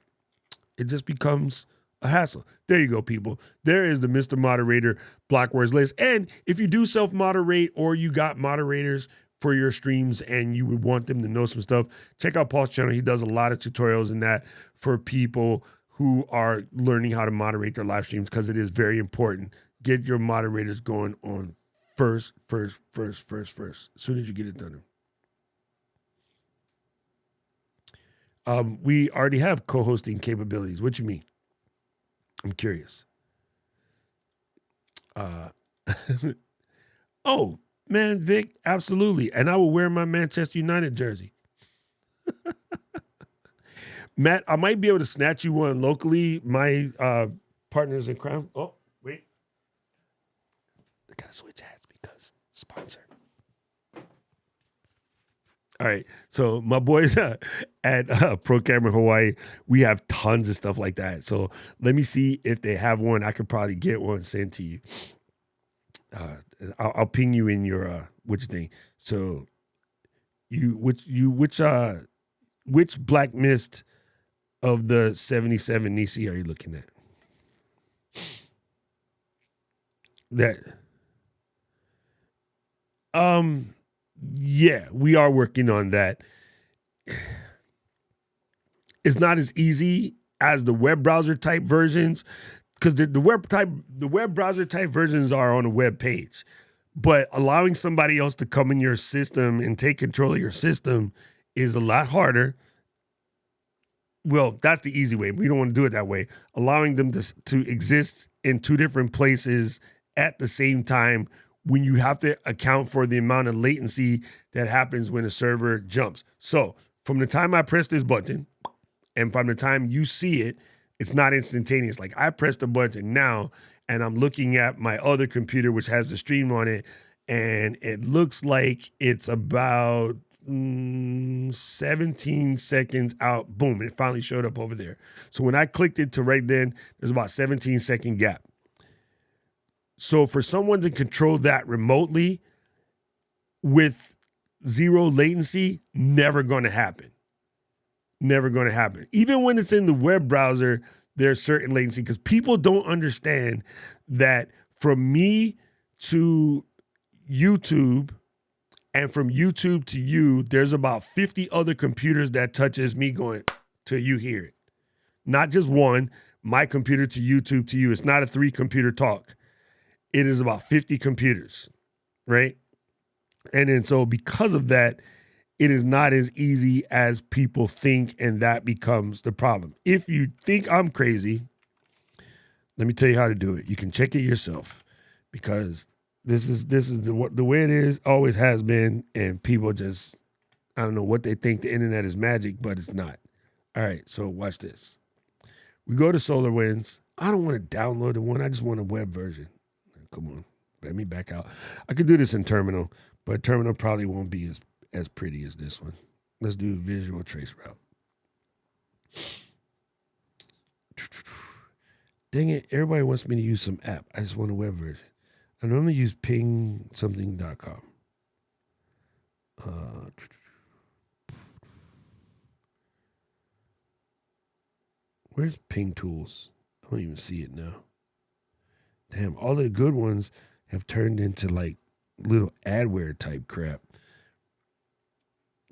it just becomes a hassle. There you go, people. There is the Mr. Moderator Block Words list. And if you do self-moderate, or you got moderators for your streams and you would want them to know some stuff, check out Paul's channel. He does a lot of tutorials in that for people who are learning how to moderate their live streams, because it is very important. Get your moderators going on first, as soon as you get it done. We already have co-hosting capabilities. What you mean? I'm curious. Oh, man, Vic, absolutely. And I will wear my Manchester United jersey. Matt, I might be able to snatch you one locally. My partners in crime. Oh, wait. I got to switch hats because sponsor. All right, so my boys at Pro Camera Hawaii, we have tons of stuff like that. So let me see if they have one. I could probably get one sent to you. I'll ping you in your which thing. So which Black Mist of the 77 Nisi are you looking at? That yeah, we are working on that. It's not as easy as the web browser type versions, because the web browser type versions are on a web page. But allowing somebody else to come in your system and take control of your system is a lot harder. Well, that's the easy way. We don't want to do it that way. Allowing them to exist in two different places at the same time, when you have to account for the amount of latency that happens when a server jumps. So from the time I press this button and from the time you see it, it's not instantaneous. Like, I pressed the button now and I'm looking at my other computer, which has the stream on it, and it looks like it's about 17 seconds out. Boom, it finally showed up over there. So when I clicked it to right then, there's about 17-second gap. So for someone to control that remotely with zero latency, never going to happen. Never going to happen. Even when it's in the web browser, there's certain latency, because people don't understand that from me to YouTube and from YouTube to you, there's about 50 other computers that touches me going till you hear it. Not just one, my computer to YouTube to you. It's not a 3-computer talk. It is about 50 computers, right? And then so because of that, it is not as easy as people think, and that becomes the problem. If you think I'm crazy, let me tell you how to do it. You can check it yourself, because this is the way it is, always has been, and people just, I don't know what they think the internet is magic, but it's not. All right, so watch this. We go to SolarWinds. I don't want to download the one. I just want a web version. Come on, let me back out. I could do this in Terminal, but Terminal probably won't be as pretty as this one. Let's do Visual Trace Route. Dang it, everybody wants me to use some app. I just want a web version. I normally use pingsomething.com. Where's Ping Tools? I don't even see it now. Damn, all of the good ones have turned into like little adware type crap.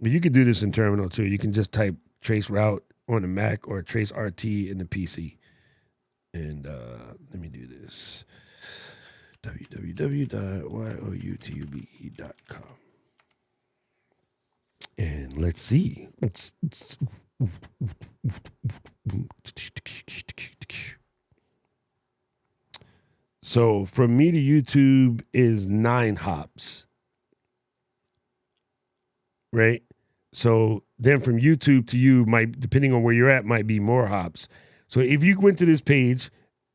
But you could do this in terminal too. You can just type trace route on the Mac or trace RT in the PC. And let me do this. www.youtube.com. And let's see. So from me to YouTube is 9 hops. Right? So then from YouTube to you might, depending on where you're at, might be more hops. So if you went to this page,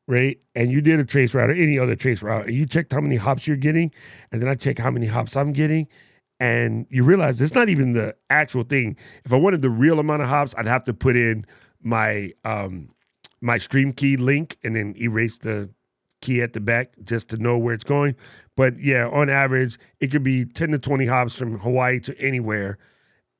right, and you did a trace route or any other trace route, and you checked how many hops you're getting, and then I check how many hops I'm getting, and you realize it's not even the actual thing. If I wanted the real amount of hops, I'd have to put in my my stream key link and then erase the key at the back just to know where it's going. But yeah, on average, it could be 10 to 20 hops from Hawaii to anywhere.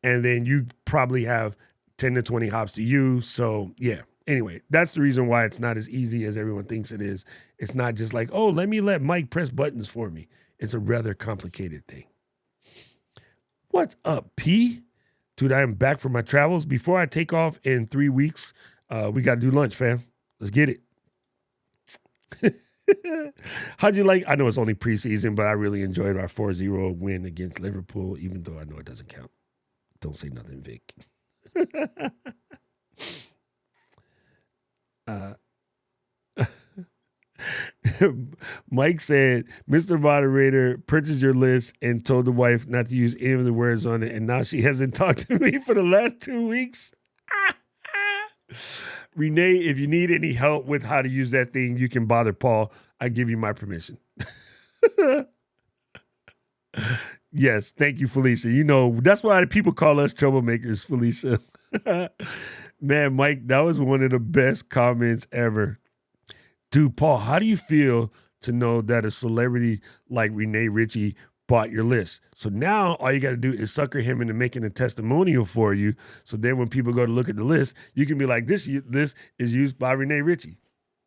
And then you probably have 10 to 20 hops to use. So yeah, anyway, that's the reason why it's not as easy as everyone thinks it is. It's not just like, oh, let Mike press buttons for me. It's a rather complicated thing. What's up, P? Dude, I am back from my travels. Before I take off in 3 weeks, we got to do lunch, fam. Let's get it. How'd you like? I know it's only preseason, but I really enjoyed our 4-0 win against Liverpool, even though I know it doesn't count. Don't say nothing, Vic. Mike said, Mr. Moderator purchased your list and told the wife not to use any of the words on it, and now she hasn't talked to me for the last 2 weeks. Renee, if you need any help with how to use that thing, you can bother Paul. I give you my permission. Yes, thank you, Felicia. You know, that's why people call us troublemakers, Felicia. Man, Mike, that was one of the best comments ever. Dude, Paul, how do you feel to know that a celebrity like Renee Ritchie bought your list? So now all you got to do is sucker him into making a testimonial for you. So then when people go to look at the list, you can be like, this is used by Renee Ritchie.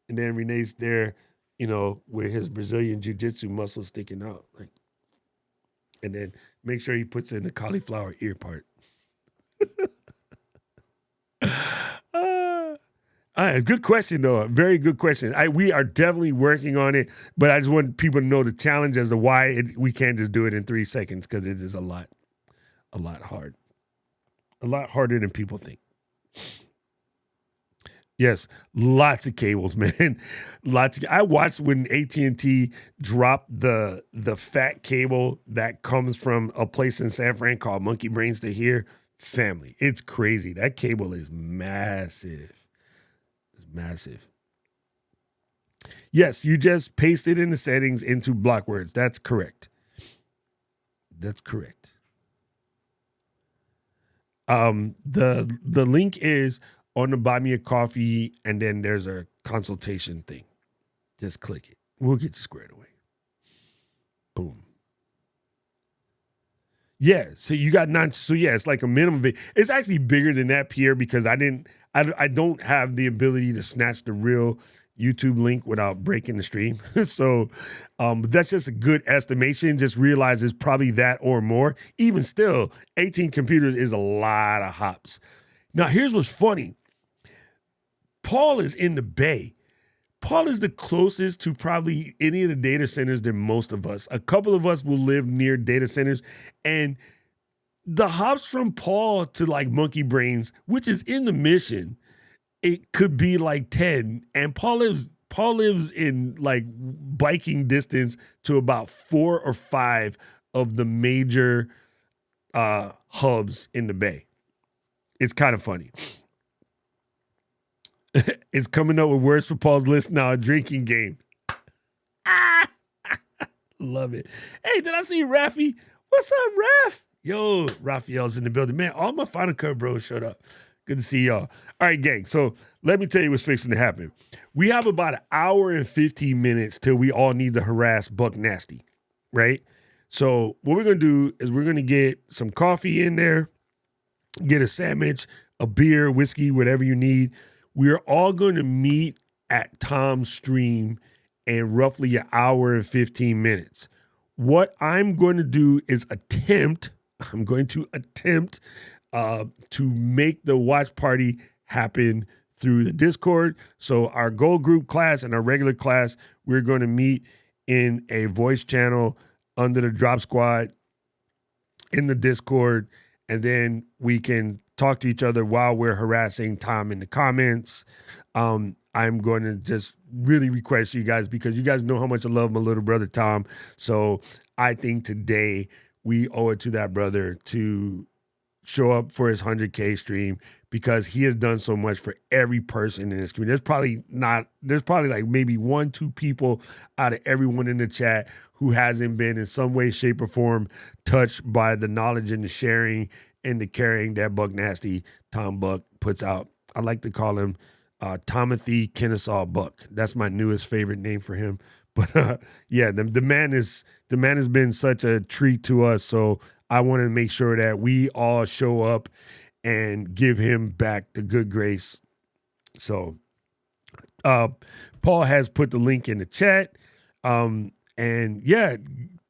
And then Renee's there, you know, with his Brazilian jiu-jitsu muscles sticking out. Like, and then make sure he puts in the cauliflower ear part. Good question, though. Very good question. We are definitely working on it, but I just want people to know the challenge as to why we can't just do it in 3 seconds, because it is a lot hard. A lot harder than people think. Yes, lots of cables, man. I watched when AT&T dropped the fat cable that comes from a place in San Fran called Monkey Brains to here. Family, it's crazy. That cable is massive. It's massive. Yes, you just paste it in the settings into block words. That's correct. That's correct. The link is on the Buy Me a Coffee, and then there's a consultation thing. Just click it. We'll get you squared away. Boom. Yeah, so you got 9. So yeah, it's like a minimum. It's actually bigger than that, Pierre, because I don't have the ability to snatch the real YouTube link without breaking the stream. So that's just a good estimation. Just realize it's probably that or more. Even still, 18 computers is a lot of hops. Now, here's what's funny. Paul is in the Bay. Paul is the closest to probably any of the data centers than most of us. A couple of us will live near data centers, and the hops from Paul to like Monkey Brains, which is in the Mission, it could be like 10. And Paul lives in like biking distance to about 4 or 5 of the major hubs in the Bay. It's kind of funny. It's coming up with words for Paul's list now, a drinking game. Love it. Hey, did I see Rafi? What's up, Raf? Yo, Raphael's in the building. Man, all my Final Cut bros showed up. Good to see y'all. All right, gang. So let me tell you what's fixing to happen. We have about an hour and 15 minutes till we all need to harass Buck Nasty, right? So what we're going to do is we're going to get some coffee in there, get a sandwich, a beer, whiskey, whatever you need. We're all going to meet at Tom's stream in roughly an hour and 15 minutes. What I'm going to do is attempt I'm going to attempt to make the watch party happen through the Discord. So our gold group class and our regular class, we're going to meet in a voice channel under the Drop Squad in the Discord, and then we can talk to each other while we're harassing Tom in the comments. I'm going to just really request you guys, because you guys know how much I love my little brother Tom. So I think today we owe it to that brother to show up for his 100K stream, because he has done so much for every person in this community. There's probably like maybe 1-2 people out of everyone in the chat who hasn't been in some way, shape, or form touched by the knowledge and the sharing and the caring that Buck Nasty Tom Buck puts out. I like to call him Timothy Kennesaw Buck. That's my newest favorite name for him. But yeah, the man has been such a treat to us. So I want to make sure that we all show up and give him back the good grace. So Paul has put the link in the chat. And yeah,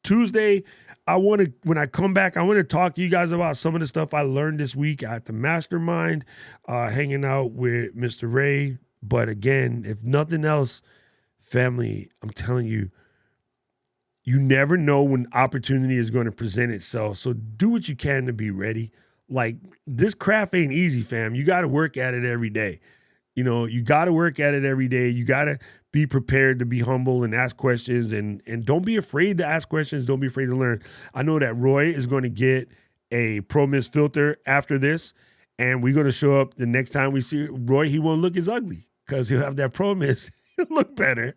Tuesday, when I come back, I want to talk to you guys about some of the stuff I learned this week at the mastermind, hanging out with Mr. Ray. But again, if nothing else, family, I'm telling you, you never know when opportunity is going to present itself. So do what you can to be ready. Like, this craft ain't easy, fam. You got to work at it every day. You know, you got to work at it every day. You got to be prepared to be humble and ask questions, and don't be afraid to ask questions. Don't be afraid to learn. I know that Roy is going to get a Pro Mist filter after this, and we're going to show up the next time we see Roy. He won't look as ugly because he'll have that Pro Mist. He'll look better.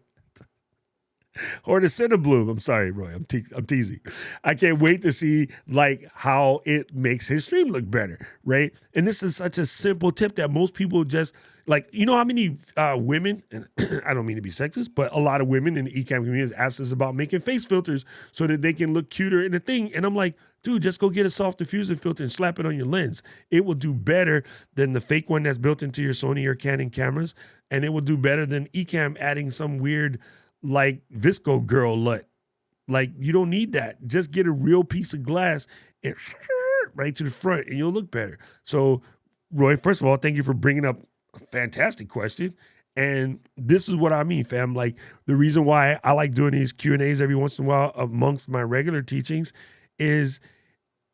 Or the Cinebloom. I'm sorry, Roy. I'm teasing. I can't wait to see like how it makes his stream look better, right? And this is such a simple tip that most people just like. You know how many women, and I don't mean to be sexist, but a lot of women in the eCam community ask us about making face filters so that they can look cuter in the thing. And I'm like, dude, just go get a soft diffusion filter and slap it on your lens. It will do better than the fake one that's built into your Sony or Canon cameras, and it will do better than eCam adding some weird like Visco girl LUT. Like, you don't need that. Just get a real piece of glass and right to the front, and you'll look better. So, Roy, first of all, thank you for bringing up a fantastic question. And this is what I mean, fam. Like, the reason why I like doing these Q&As every once in a while amongst my regular teachings is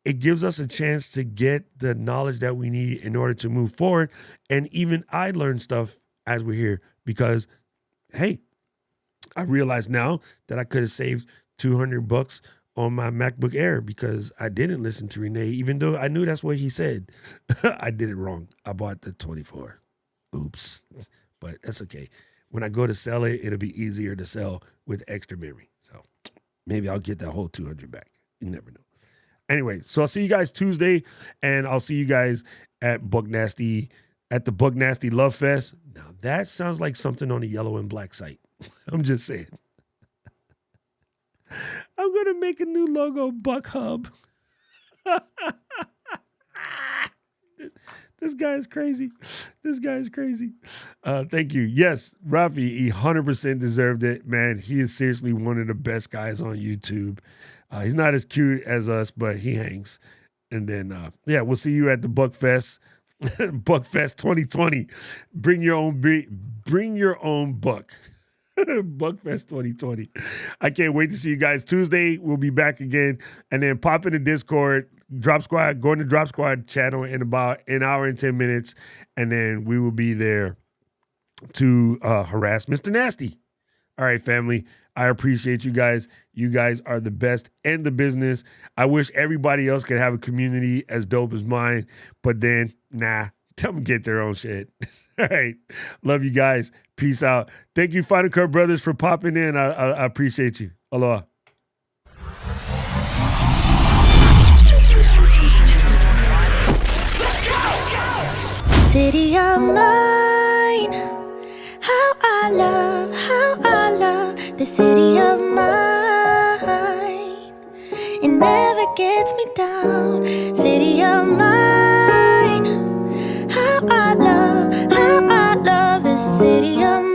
it gives us a chance to get the knowledge that we need in order to move forward. And even I learn stuff as we're here, because, hey, I realize now that I could have saved $200 on my MacBook Air because I didn't listen to Renee, even though I knew that's what he said. I did it wrong. I bought the 24. Oops. But that's okay. When I go to sell it, it'll be easier to sell with extra memory. So maybe I'll get that whole 200 back. You never know. Anyway, so I'll see you guys Tuesday, and I'll see you guys at the Buck Nasty Love Fest. Now that sounds like something on the Yellow and Black site. I'm just saying. I'm going to make a new logo, Buck Hub. This guy is crazy. Thank you. Yes, Rafi, he 100% deserved it, man. He is seriously one of the best guys on YouTube. He's not as cute as us, but he hangs. And then, yeah, we'll see you at the Buck Fest. Buck Fest 2020. Bring your own buck. Buckfest 2020. I can't wait to see you guys Tuesday. We'll be back again, and then pop in the Discord, Drop Squad, go in the Drop Squad channel in about an hour and 10 minutes, and then we will be there to harass Mr. Nasty. All right, family. I appreciate you guys. You guys are the best in the business. I wish everybody else could have a community as dope as mine, but then, nah, tell them to get their own shit. All right. Love you guys. Peace out. Thank you, Final Cut Brothers, for popping in. I appreciate you. Aloha. City of mine, how I love the city of mine. It never gets me down. City of mine, how I love the city of mine.